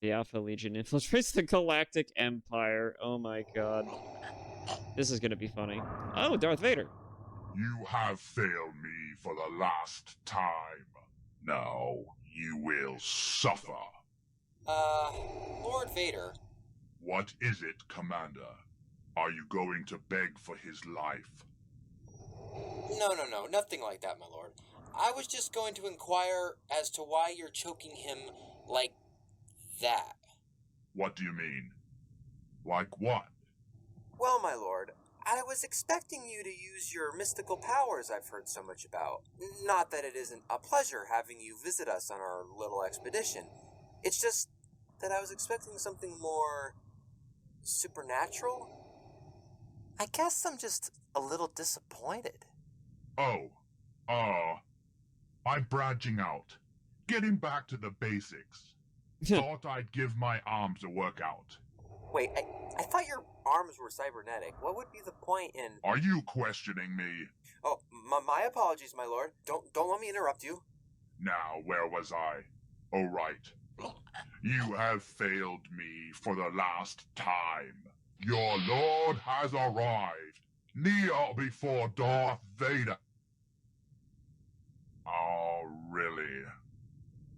The Alpha Legion infiltrates the Galactic Empire. Oh my god. This is gonna be funny. Oh, Darth Vader. You have failed me for the last time. Now you will suffer. Lord Vader. What is it, Commander? Are you going to beg for his life? No, nothing like that, my lord. I was just going to inquire as to why you're choking him like that. What do you mean? Like what? Well, my lord, I was expecting you to use your mystical powers I've heard so much about. Not that it isn't a pleasure having you visit us on our little expedition. It's just that I was expecting something more supernatural. I guess I'm just a little disappointed. I'm branching out. Getting back to the basics. Thought I'd give my arms a workout. Wait, I thought your arms were cybernetic. What would be the point in... Are you questioning me? Oh, my apologies, my lord. Don't let me interrupt you. Now, where was I? Oh, right. You have failed me for the last time. Your lord has arrived. Kneel before Darth Vader. Oh, really?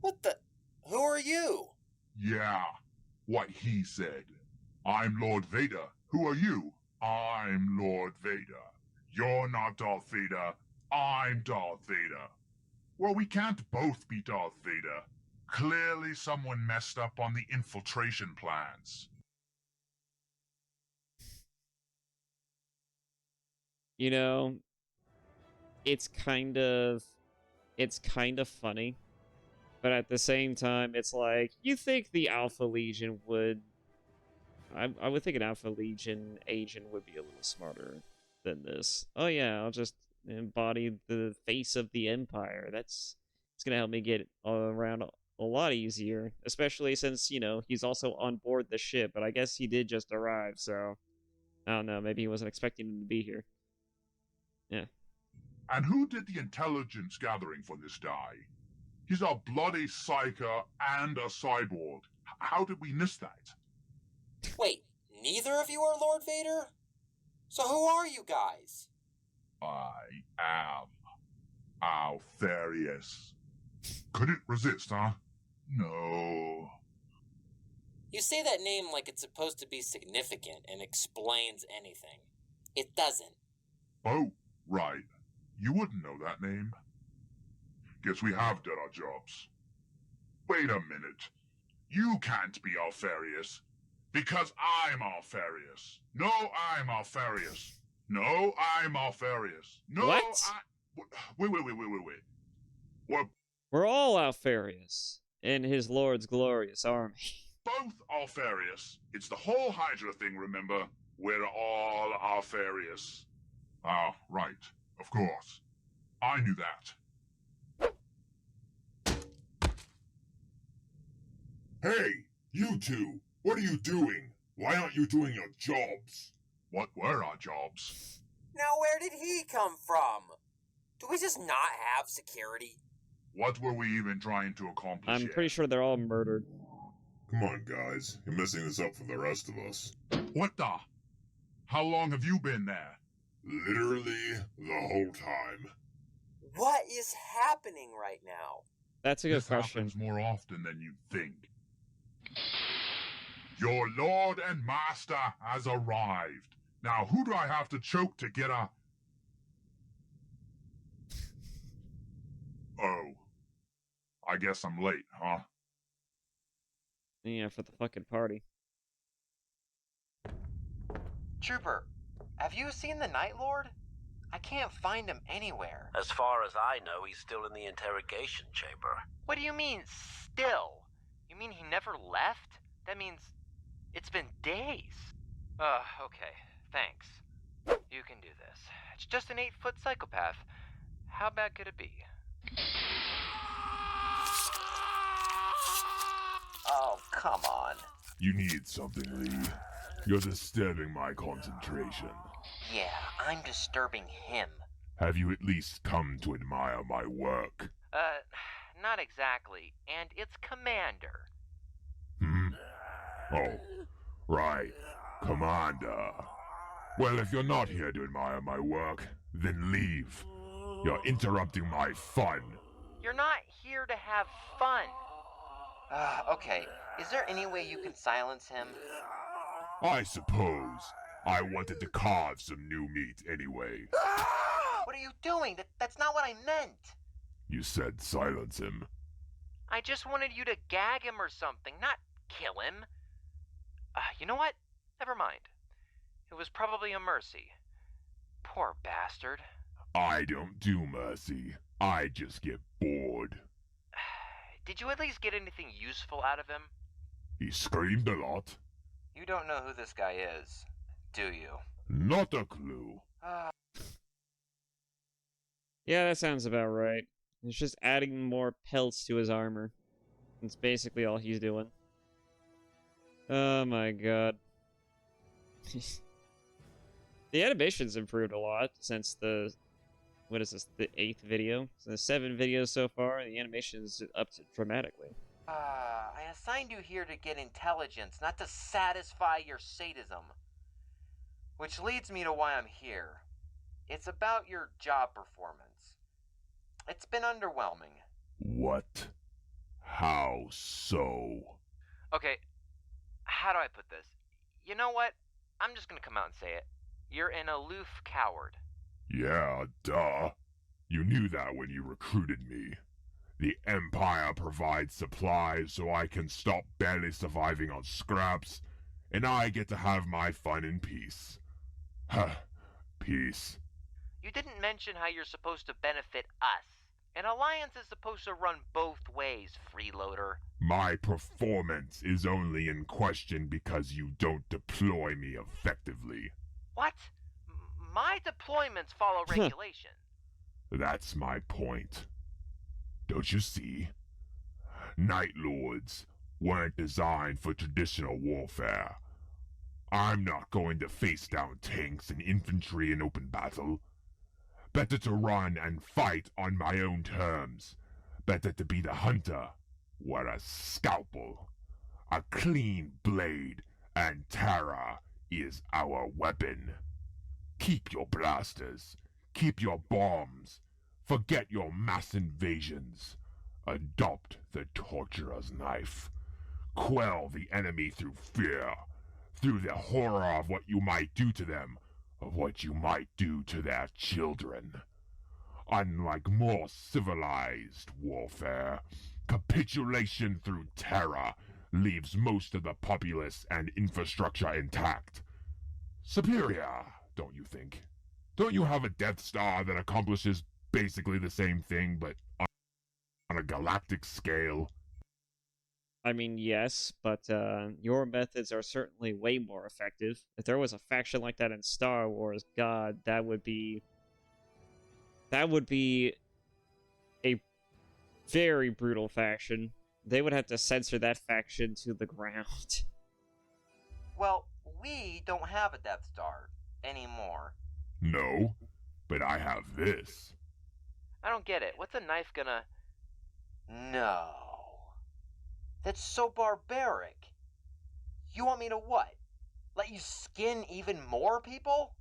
What the... Who are you? Yeah, what he said. I'm Lord Vader. Who are you? I'm Lord Vader. You're not Darth Vader. I'm Darth Vader. Well, we can't both be Darth Vader. Clearly someone messed up on the infiltration plans. You know, it's kind of funny, but at the same time, it's like, you think the Alpha Legion would... I would think an Alpha Legion agent would be a little smarter than this. Oh yeah, I'll just embody the face of the Empire. It's gonna help me get around a lot easier, especially since, you know, he's also on board the ship, but I guess he did just arrive, so... I don't know, maybe he wasn't expecting him to be here. Yeah. And who did the intelligence gathering for this guy? He's a bloody psyker and a cyborg. How did we miss that? Wait, neither of you are Lord Vader? So who are you guys? I am Alfarius. Couldn't resist, huh? No. You say that name like it's supposed to be significant and explains anything. It doesn't. Oh, right. You wouldn't know that name. Guess we have done our jobs. Wait a minute. You can't be Alfarius. Because I'm Alfarius. No, I'm Alfarius. No, I'm Alfarius. No, What? Wait. What? We're all Alfarius in his lord's glorious army. both Alfarius. It's the whole Hydra thing, remember? We're all Alfarius. Ah, right. Of course. I knew that. Hey, you two! What are you doing? Why aren't you doing your jobs? What were our jobs? Now, where did he come from? Do we just not have security? What were we even trying to accomplish I'm here? pretty sure they're all murdered. Come on, guys. You're messing this up for the rest of us. What the? How long have you been there? Literally the whole time. What is happening right now? That's a good This question. happens more often than you'd think. Your lord and master has arrived. Now, who do I have to choke to get a... Oh. I guess I'm late, huh? Yeah, for the fucking party. Trooper, have you seen the Night Lord? I can't find him anywhere. As far as I know, he's still in the interrogation chamber. What do you mean, still? You mean he never left? That means it's been days. Okay, thanks. You can do this. It's just an 8-foot psychopath. How bad could it be? Oh, come on. You need something, Lee. You're disturbing my concentration. Yeah, I'm disturbing him. Have you at least come to admire my work? Not exactly. And it's Commander. Hmm? Oh, right. Commander. Well, if you're not here to admire my work, then leave. You're interrupting my fun. You're not here to have fun. Okay. Is there any way you can silence him? I suppose. I wanted to carve some new meat anyway. What are you doing? That's not what I meant. You said silence him. I just wanted you to gag him or something, not kill him. You know what? Never mind. It was probably a mercy. Poor bastard. I don't do mercy. I just get bored. Did you at least get anything useful out of him? He screamed a lot. You don't know who this guy is, do you? Not a clue. Yeah, that sounds about right. It's just adding more pelts to his armor. That's basically all he's doing. Oh my god. The animation's improved a lot since the... What is this? The 8th video? So the 7 videos so far, and the animation's upped dramatically. I assigned you here to get intelligence, not to satisfy your sadism. Which leads me to why I'm here. It's about your job performance. It's been underwhelming. What? How so? Okay, how do I put this? You know what? I'm just gonna come out and say it. You're an aloof coward. Yeah, duh. You knew that when you recruited me. The Empire provides supplies so I can stop barely surviving on scraps, and I get to have my fun in peace. Huh. Peace. You didn't mention how you're supposed to benefit us. An alliance is supposed to run both ways, freeloader. My performance is only in question because you don't deploy me effectively. What? My deployments follow regulation. That's my point. Don't you see? Night Lords weren't designed for traditional warfare. I'm not going to face down tanks and infantry in open battle. Better to run and fight on my own terms. Better to be the hunter, wear a scalpel, a clean blade, and terror is our weapon. Keep your blasters, keep your bombs, forget your mass invasions. Adopt the torturer's knife. Quell the enemy through fear, through the horror of what you might do to them, of what you might do to their children. Unlike more civilized warfare, capitulation through terror leaves most of the populace and infrastructure intact. Superior, don't you think? Don't you have a Death Star that accomplishes basically the same thing, but on a galactic scale? I mean, yes, but your methods are certainly way more effective. If there was a faction like that in Star Wars, God, that would be a very brutal faction. They would have to censor that faction to the ground. Well, we don't have a Death Star anymore. No, but I have this. I don't get it. What's a knife gonna... No. That's so barbaric. You want me to what? Let you skin even more people?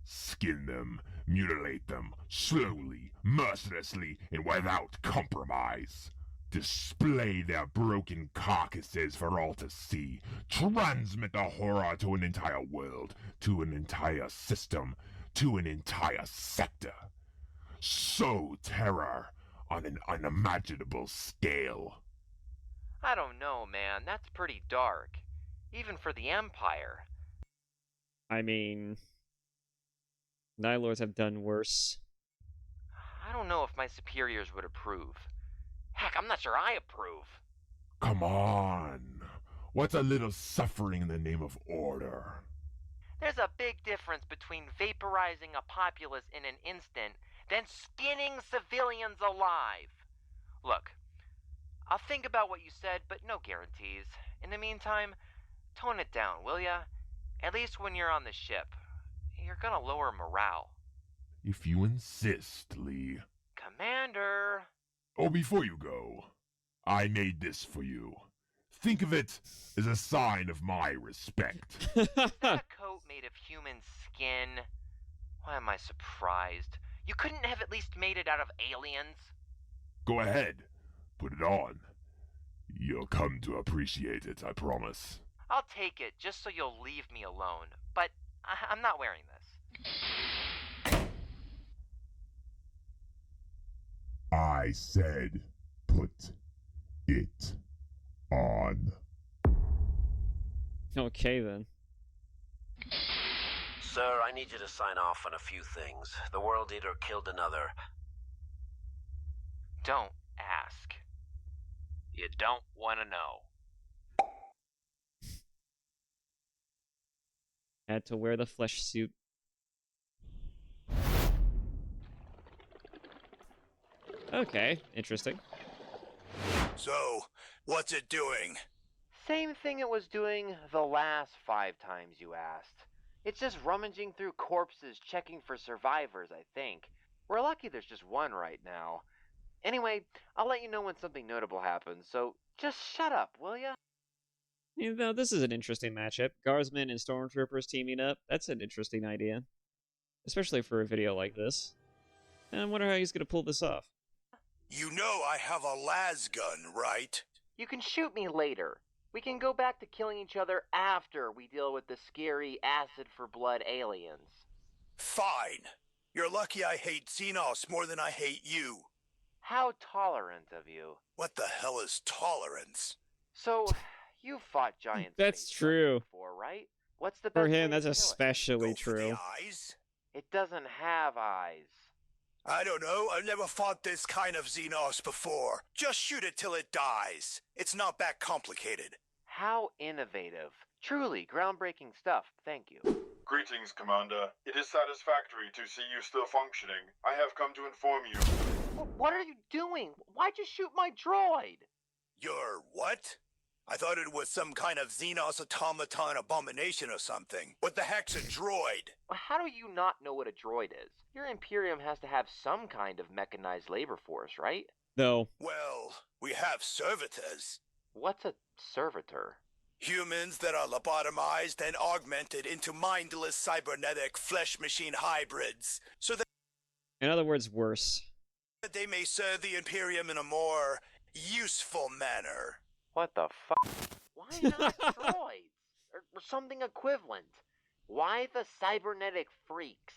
Skin them, mutilate them, slowly, mercilessly, and without compromise. Display their broken carcasses for all to see. Transmit the horror to an entire world, to an entire system, to an entire sector. Sow terror on an unimaginable scale. I don't know, man. That's pretty dark. Even for the Empire. I mean, Night Lords have done worse. I don't know if my superiors would approve. Heck, I'm not sure I approve. Come on. What's a little suffering in the name of order? There's a big difference between vaporizing a populace in an instant than skinning civilians alive. Look, I'll think about what you said, but no guarantees. In the meantime, tone it down, will ya? At least when you're on the ship. You're gonna lower morale. If you insist, Lee. Commander! Oh, before you go, I made this for you. Think of it as a sign of my respect. Is that a coat made of human skin? Why am I surprised? You couldn't have at least made it out of aliens? Go ahead, put it on. You'll come to appreciate it, I promise. I'll take it just so you'll leave me alone. But I'm not wearing this. I said, put it on. Okay, then. Sir, I need you to sign off on a few things. The World Eater killed another. Don't ask. You don't want to know. Had to wear the flesh suit. Okay, interesting. So, what's it doing? Same thing it was doing the last 5 times you asked. It's just rummaging through corpses, checking for survivors, I think. We're lucky there's just one right now. Anyway, I'll let you know when something notable happens, so just shut up, will ya? You know, this is an interesting matchup. Guardsmen and Stormtroopers teaming up. That's an interesting idea. Especially for a video like this. And I wonder how he's going to pull this off. You know I have a las gun, right? You can shoot me later. We can go back to killing each other after we deal with the scary acid-for-blood aliens. Fine. You're lucky I hate Xenos more than I hate you. How tolerant of you. What the hell is tolerance? So, you've fought giant That's space true. monsters before, right? What's the For best way him, to that's kill it? especially Go for true. the eyes? It doesn't have eyes. I don't know. I've never fought this kind of Xenos before. Just shoot it till it dies. It's not that complicated. How innovative. Truly groundbreaking stuff. Thank you. Greetings, Commander. It is satisfactory to see you still functioning. I have come to inform you. What are you doing? Why'd you shoot my droid? You're what? I thought it was some kind of Xenos automaton abomination or something. What the heck's a droid? How do you not know what a droid is? Your Imperium has to have some kind of mechanized labor force, right? No. Well, we have servitors. What's a servitor? Humans that are lobotomized and augmented into mindless cybernetic flesh-machine hybrids, so that In other words, worse. they may serve the Imperium in a more useful manner. What the fuck? Why not droids? Or something equivalent? Why the cybernetic freaks?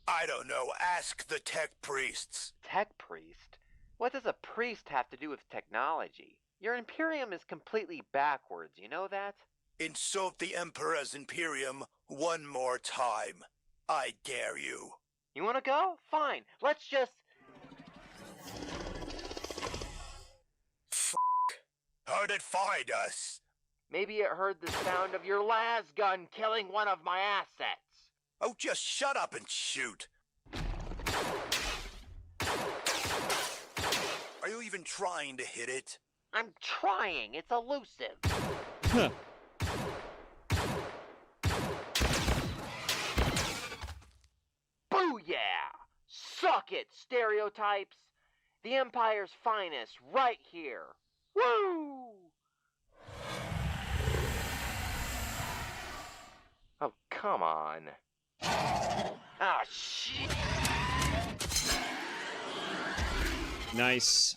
I don't know, ask the tech priests. Tech priest? What does a priest have to do with technology? Your Imperium is completely backwards, you know that? Insult the Emperor's Imperium one more time. I dare you. You wanna go? Fine, let's just... How'd it find us? Maybe it heard the sound of your las gun killing one of my assets. Oh, just shut up and shoot. Are you even trying to hit it? I'm trying. It's elusive. Huh. Booyah! Suck it, stereotypes! The Empire's finest right here. Woo! Oh, come on. Ah, shit! Nice.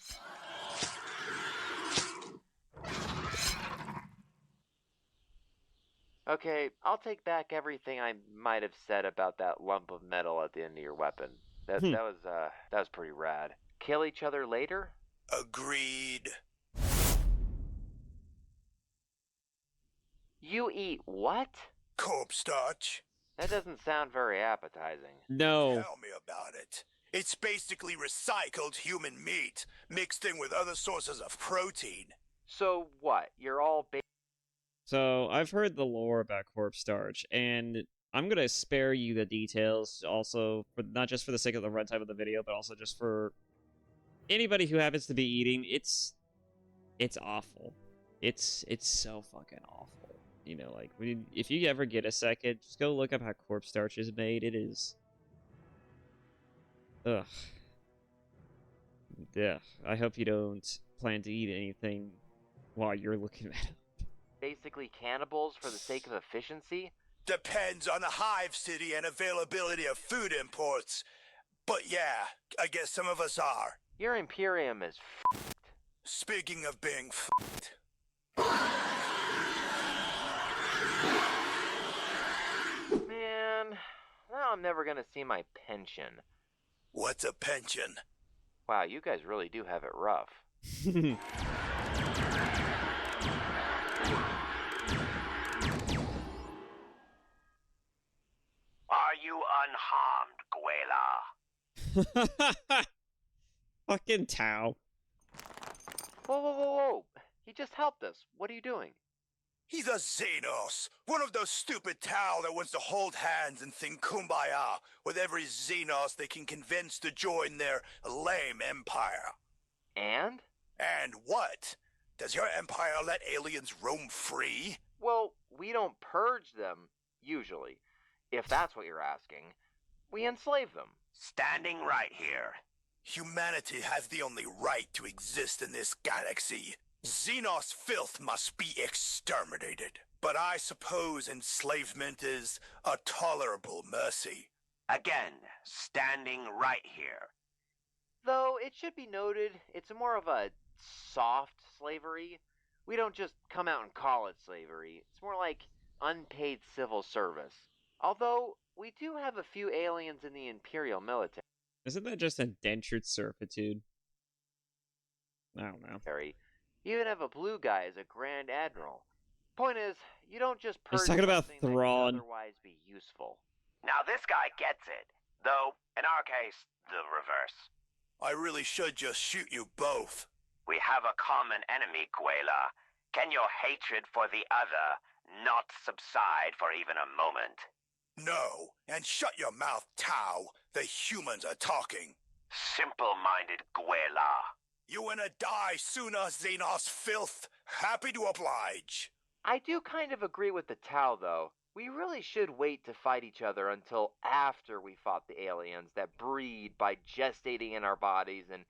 Okay, I'll take back everything I might have said about that lump of metal at the end of your weapon. That was pretty rad. Kill each other later? Agreed. You eat what? Corpse starch. That doesn't sound very appetizing. No. Tell me about it. It's basically recycled human meat, mixed in with other sources of protein. So what? You're all So, I've heard the lore about corpse starch, and I'm gonna spare you the details, also, for not just for the sake of the runtime of the video, but also just for anybody who happens to be eating. It's awful. It's so fucking awful. You know, like, if you ever get a second, just go look up how corpse starch is made. It is... Ugh. Yeah, I hope you don't plan to eat anything while you're looking at it. basically cannibals for the sake of efficiency? Depends on the hive city and availability of food imports. But yeah, I guess some of us are. Your Imperium is f***ed. Speaking of being f***ed. Man, now I'm never gonna see my pension. What's a pension? Wow, you guys really do have it rough. Are you unharmed, Guela? Fucking Tau. Whoa, whoa, whoa, whoa! He just helped us. What are you doing? He's a Xenos, one of those stupid Tau that wants to hold hands and sing Kumbaya with every Xenos they can convince to join their lame empire. And? And what? Does your empire let aliens roam free? Well, we don't purge them, usually. If that's what you're asking. We enslave them. Standing right here. Humanity has the only right to exist in this galaxy. Xenos filth must be exterminated. But I suppose enslavement is a tolerable mercy. Again, standing right here. Though, it should be noted, it's more of a soft slavery. We don't just come out and call it slavery. It's more like unpaid civil service. Although, we do have a few aliens in the Imperial military. Isn't that just indentured servitude? I don't know. You even have a blue guy as a Grand Admiral. Point is, you don't just purge He's talking about something that could Thrawn. otherwise be useful. Now this guy gets it. Though, in our case, the reverse. I really should just shoot you both. We have a common enemy, Guela. Can your hatred for the other not subside for even a moment? No, and shut your mouth, Tau. The humans are talking. Simple-minded Guela. You wanna die sooner, Xenos filth? Happy to oblige. I do kind of agree with the Tau, though. We really should wait to fight each other until after we fought the aliens that breed by gestating in our bodies and,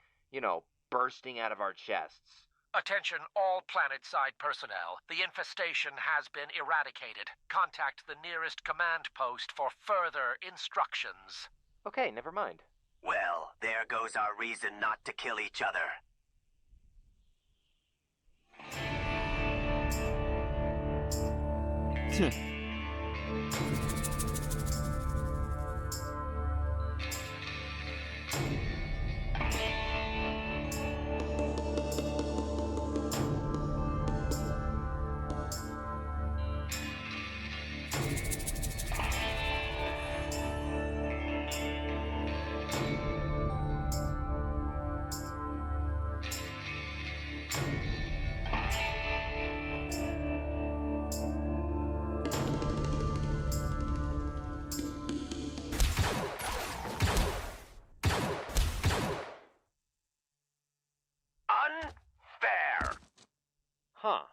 bursting out of our chests. Attention all planet-side personnel. The infestation has been eradicated. Contact the nearest command post for further instructions. Okay, never mind. Well, there goes our reason not to kill each other. Huh.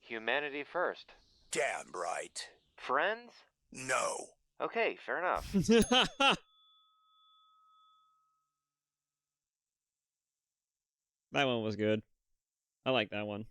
Humanity first. Damn right. Friends? No. Okay, fair enough. That one was good. I like that one.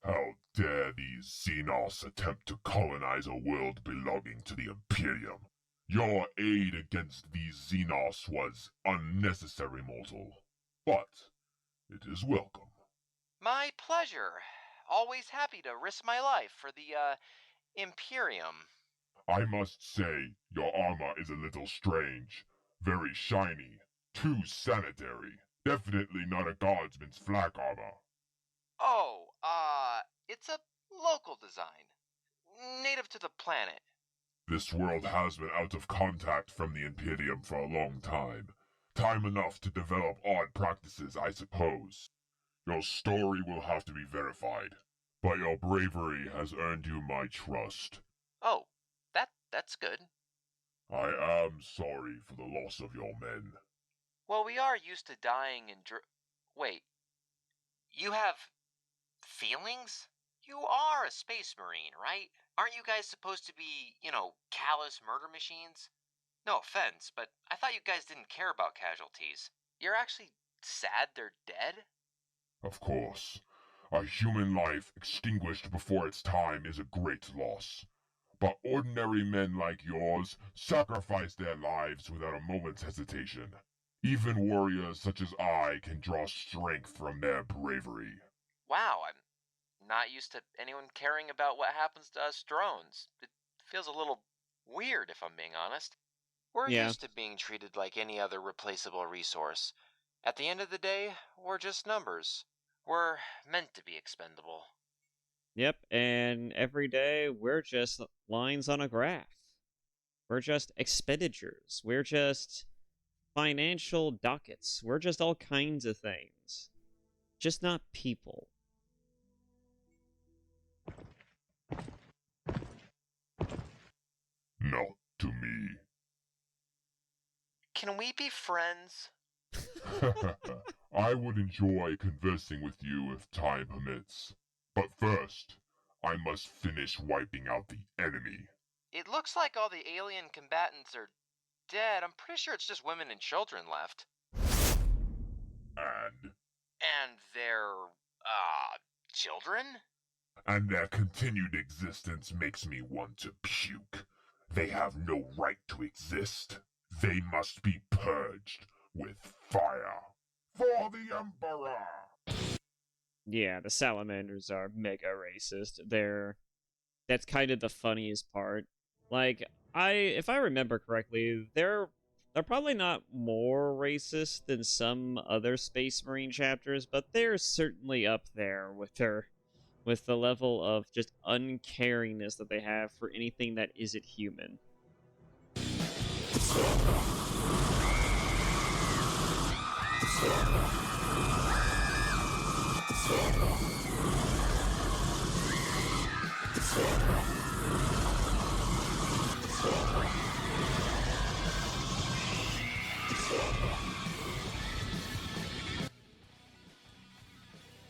How dare these Xenos attempt to colonize a world belonging to the Imperium? Your aid against these Xenos was unnecessary, mortal. But it is welcome. My pleasure. Always happy to risk my life for the, Imperium. I must say, your armor is a little strange. Very shiny. Too sanitary. Definitely not a guardsman's flak armor. Oh, it's a local design. Native to the planet. This world has been out of contact from the Imperium for a long time. Time enough to develop odd practices, I suppose. Your story will have to be verified, but your bravery has earned you my trust. Oh, that's good. I am sorry for the loss of your men. Well, we are used to dying and wait. You have feelings? You are a space marine, right? Aren't you guys supposed to be, callous murder machines? No offense, but I thought you guys didn't care about casualties. You're actually sad they're dead? Of course. A human life extinguished before its time is a great loss. But ordinary men like yours sacrifice their lives without a moment's hesitation. Even warriors such as I can draw strength from their bravery. Wow, I'm not used to anyone caring about what happens to us drones. It feels a little weird, if I'm being honest. We're Yeah. used to being treated like any other replaceable resource. At the end of the day, we're just numbers. We're meant to be expendable. Yep, and every day we're just lines on a graph. We're just expenditures. We're just financial dockets. We're just all kinds of things. Just not people. Not to me. Can we be friends? I would enjoy conversing with you if time permits. But first, I must finish wiping out the enemy. It looks like all the alien combatants are dead. I'm pretty sure it's just women and children left. And their, children? And their continued existence makes me want to puke. They have no right to exist. They must be purged with fire. For the Emperor! Yeah, the salamanders are mega racist. That's kind of the funniest part. Like, if I remember correctly, they're probably not more racist than some other Space Marine chapters, but they're certainly up there with the level of just uncaringness that they have for anything that isn't human.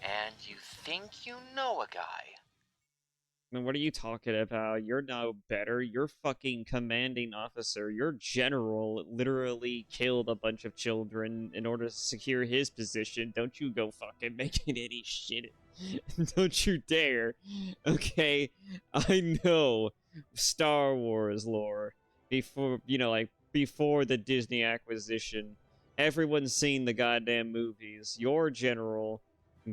And you think you know a guy. I mean, what are you talking about? You're no better. Your fucking commanding officer, your general, literally killed a bunch of children in order to secure his position. Don't you go fucking making any shit. Don't you dare. Okay, I know Star Wars lore. Before, before the Disney acquisition, everyone's seen the goddamn movies. Your general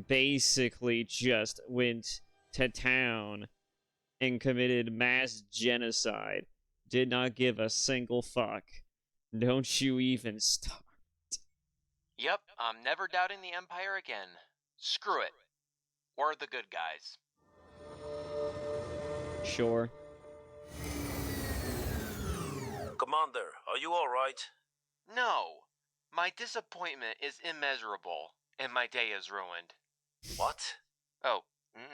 basically just went to town and committed mass genocide. Did not give a single fuck. Don't you even start. Yep, I'm never doubting the Empire again. Screw it. We're the good guys. Sure. Commander, are you alright? No. My disappointment is immeasurable, and my day is ruined. What? Oh,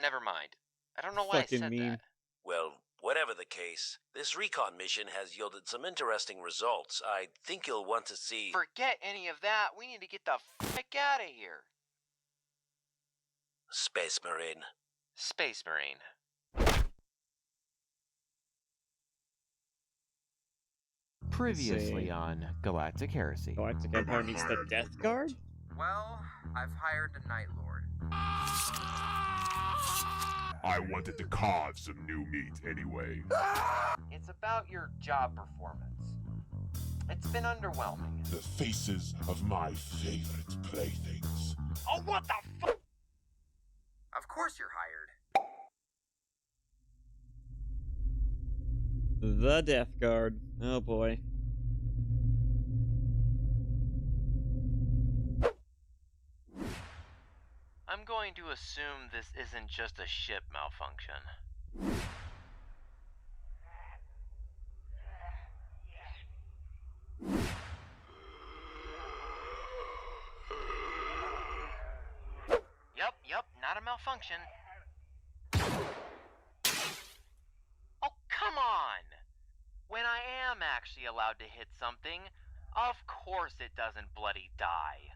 never mind. I don't know why I Fucking said meme. that. Well, whatever the case, this recon mission has yielded some interesting results. I think you'll want to see... Forget any of that. We need to get the frick out of here. Space Marine. Space Marine. Previously on Galactic Heresy. Galactic Empire meets the Death Guard? Well, I've hired a Night Lord. I wanted to carve some new meat anyway. It's about your job performance. It's been underwhelming. The faces of my favorite playthings. Oh, what the fuck? Of course you're hired. The Death Guard. Oh boy. I'm going to assume this isn't just a ship malfunction. Yup, not a malfunction. Oh, come on! When I am actually allowed to hit something, of course it doesn't bloody die.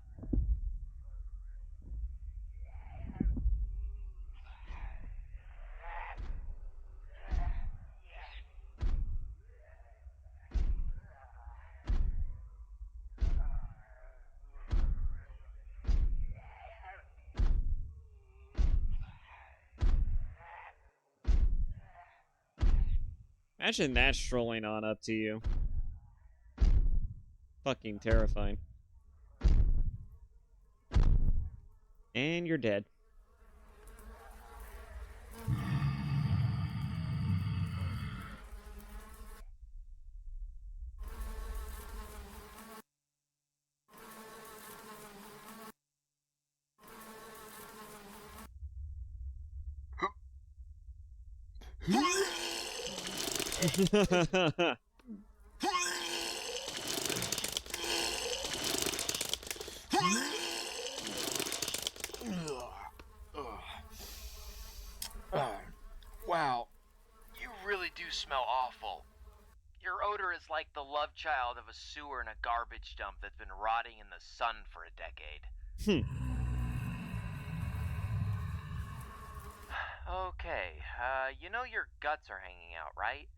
Imagine that strolling on up to you. Fucking terrifying. And you're dead. Wow, you really do smell awful. Your odor is like the love child of a sewer and a garbage dump that's been rotting in the sun for a decade. Okay, you know your guts are hanging out, right?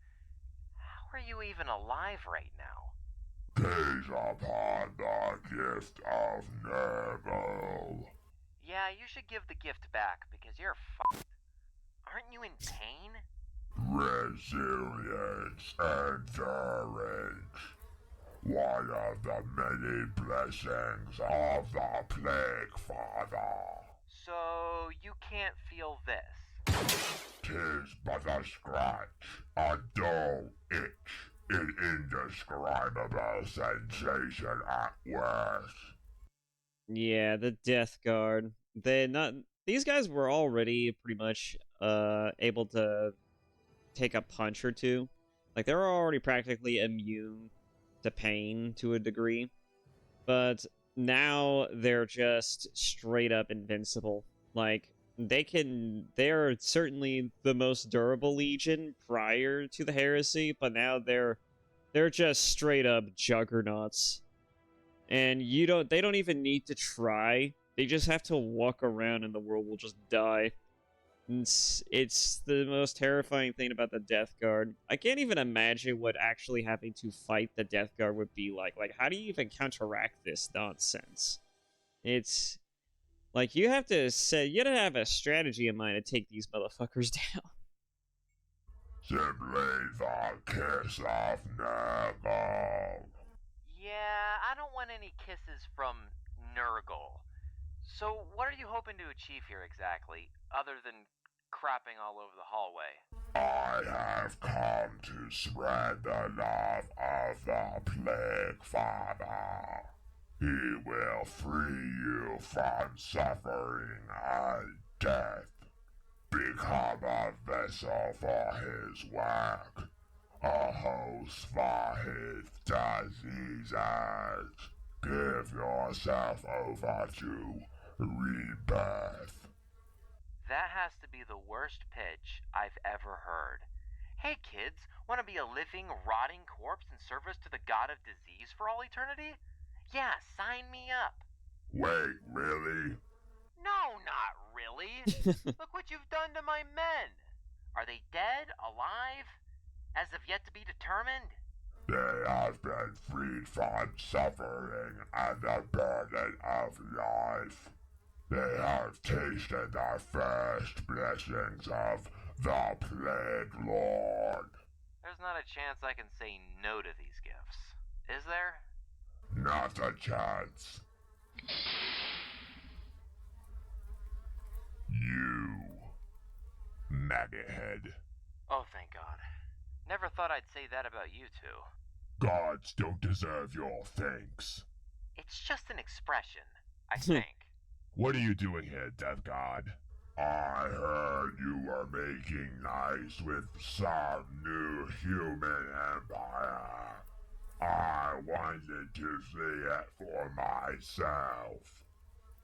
How are you even alive right now? Gaze upon the gift of Nurgle. Yeah, you should give the gift back, because you're fucked. Aren't you in pain? Resilience, endurance. One of the many blessings of the Plague Father. So, you can't feel this? 'Tis but a scratch, a dull itch, an indescribable sensation at worst. Yeah, the Death Guard. These guys were already pretty much able to take a punch or two. Like, they were already practically immune to pain to a degree. But now they're just straight up invincible. Like, they're certainly the most durable legion prior to the Heresy, but now they're just straight up juggernauts. And they don't even need to try. They just have to walk around and the world will just die. It's the most terrifying thing about the Death Guard. I can't even imagine what actually having to fight the Death Guard would be like. Like, how do you even counteract this nonsense? It's like you have to have a strategy in mind to take these motherfuckers down. Simply the kiss of Nurgle. Yeah, I don't want any kisses from Nurgle. So, what are you hoping to achieve here exactly, other than crapping all over the hallway? I have come to spread the love of the Plague Father. He will free you from suffering and death. Become a vessel for his work, a host for his diseases. Give yourself over to rebirth. That has to be the worst pitch I've ever heard. Hey kids, want to be a living, rotting corpse in service to the god of disease for all eternity? Yeah, sign me up. Wait, really? No, not really. Look what you've done to my men. Are they dead, alive, as of yet to be determined? They have been freed from suffering and the burden of life. They have tasted the first blessings of the Plague Lord. There's not a chance I can say no to these gifts, is there? Not a chance. You, maggot head. Oh, thank God. Never thought I'd say that about you two. Gods don't deserve your thanks. It's just an expression, I think. What are you doing here, Death God? I heard you were making nice with some new human empire. I wanted to see it for myself.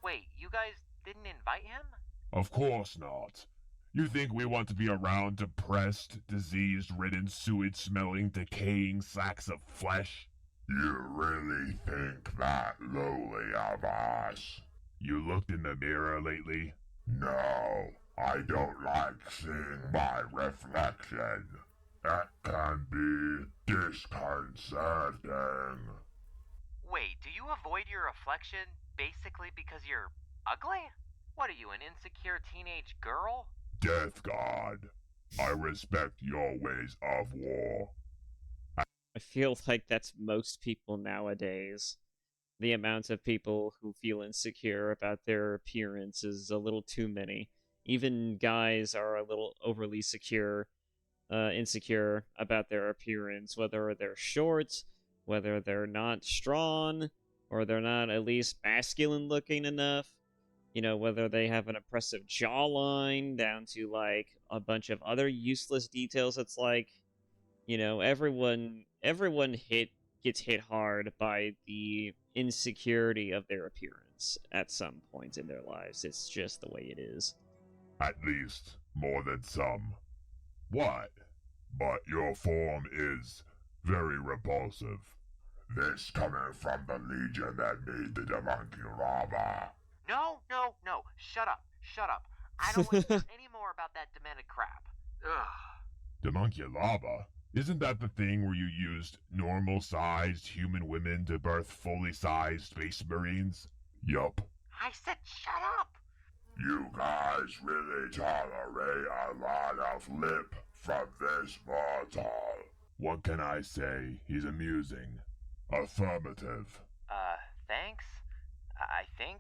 Wait, you guys didn't invite him? Of course not. You think we want to be around depressed, disease-ridden, sewage-smelling, decaying sacks of flesh? You really think that lowly of us? You looked in the mirror lately? No, I don't like seeing my reflection. It can be disconcerting. Wait, do you avoid your reflection basically because you're ugly? What are you, an insecure teenage girl? Death God, I respect your ways of war. I feel like that's most people nowadays. The amount of people who feel insecure about their appearance is a little too many. Even guys are a little overly insecure about their appearance, whether they're short, whether they're not strong, or they're not at least masculine looking enough. You know, whether they have an oppressive jawline down to, like, a bunch of other useless details. It's like, you know, everyone gets hit hard by the insecurity of their appearance at some point in their lives. It's just the way it is. At least, more than some. What? But your form is very repulsive. This coming from the legion that made the Homunculus. No. Shut up. I don't want to hear any more about that demented crap. Ugh. Homunculus? Isn't that the thing where you used normal-sized human women to birth fully-sized space marines? Yup. I said shut up! You guys really tolerate a lot of lip from this mortal. What can I say? He's amusing. Affirmative. Thanks? I think?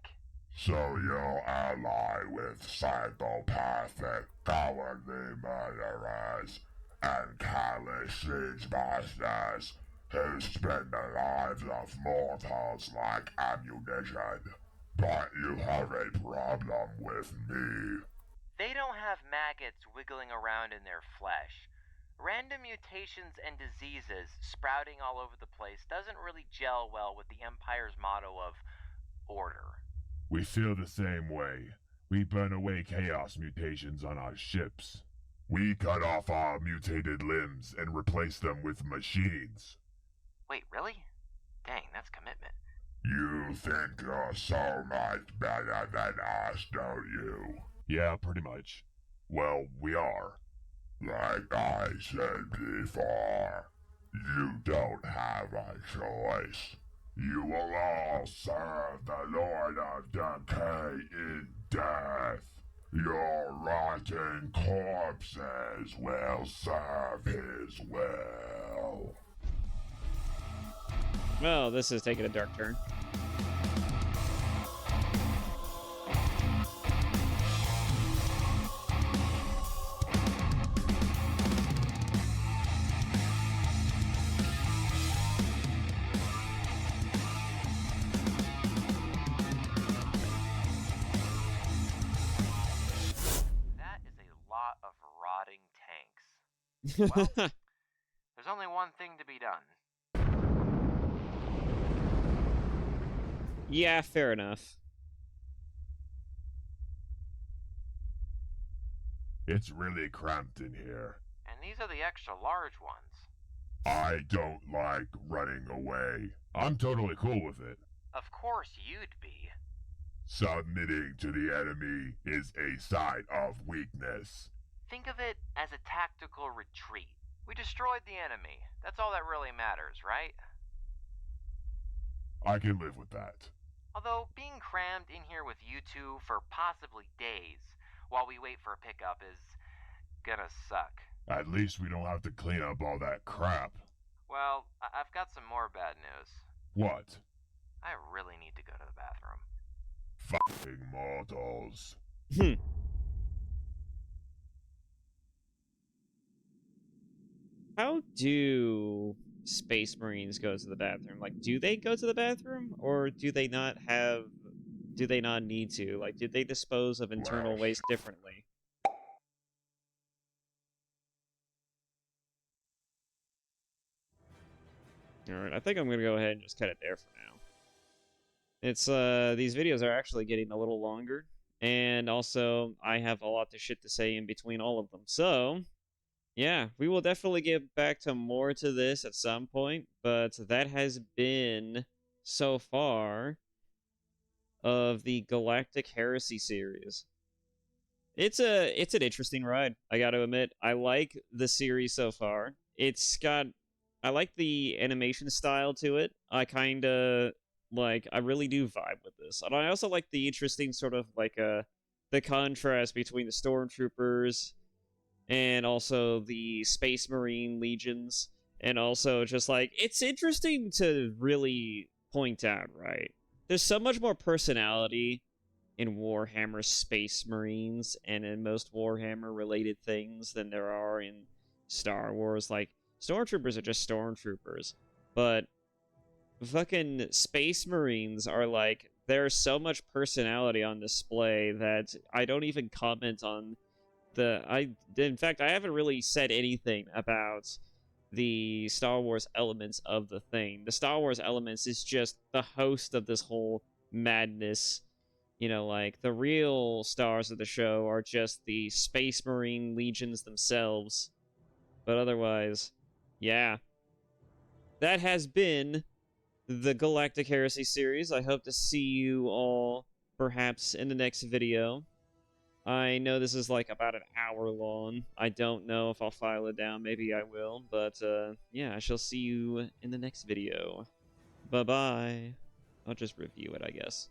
So you'll ally with psychopathic, cowardly murderers and callous siege masters who spend the lives of mortals like ammunition. But you have a problem with me. They don't have maggots wiggling around in their flesh. Random mutations and diseases sprouting all over the place doesn't really gel well with the Empire's motto of order. We feel the same way. We burn away chaos mutations on our ships. We cut off our mutated limbs and replace them with machines. Wait, really? Dang, that's commitment. You think you're so much better than us, don't you? Yeah, pretty much. Well, we are. Like I said before, you don't have a choice. You will all serve the Lord of Decay in death. Your rotting corpses will serve his will. Well, this is taking a dark turn. Well, there's only one thing to be done. Yeah, fair enough. It's really cramped in here. And these are the extra large ones. I don't like running away. I'm totally cool with it. Of course you'd be. Submitting to the enemy is a sign of weakness. Think of it as a tactical retreat. We destroyed the enemy. That's all that really matters, right? I can live with that. Although, being crammed in here with you two for possibly days while we wait for a pickup is gonna suck. At least we don't have to clean up all that crap. Well, I've got some more bad news. What? I really need to go to the bathroom. Fucking mortals. How do Space Marines go to the bathroom? Like, do they go to the bathroom, or do they not need to? Like, did they dispose of internal waste differently? Alright, I think I'm gonna go ahead and just cut it there for now. It's, these videos are actually getting a little longer, and also, I have a lot of shit to say in between all of them, so... yeah, we will definitely get back to more to this at some point, but that has been, so far, of the Galactic Heresy series. It's an interesting ride, I gotta admit. I like the series so far. I like the animation style to it. I really do vibe with this. And I also like the interesting sort of, the contrast between the Stormtroopers and also the Space Marine legions, and also just it's interesting to really point out, right? There's so much more personality in Warhammer Space Marines and in most Warhammer related things than there are in Star Wars. Like, Stormtroopers are just Stormtroopers, but fucking Space Marines are there's so much personality on display that I don't even comment on in fact, I haven't really said anything about the Star Wars elements of the thing. The Star Wars elements is just the host of this whole madness. You know, the real stars of the show are just the Space Marine legions themselves. But otherwise, yeah. That has been the Galactic Heresy series. I hope to see you all, perhaps, in the next video. I know this is about an hour long. I don't know if I'll file it down. Maybe I will. But, yeah, I shall see you in the next video. Bye-bye. I'll just review it, I guess.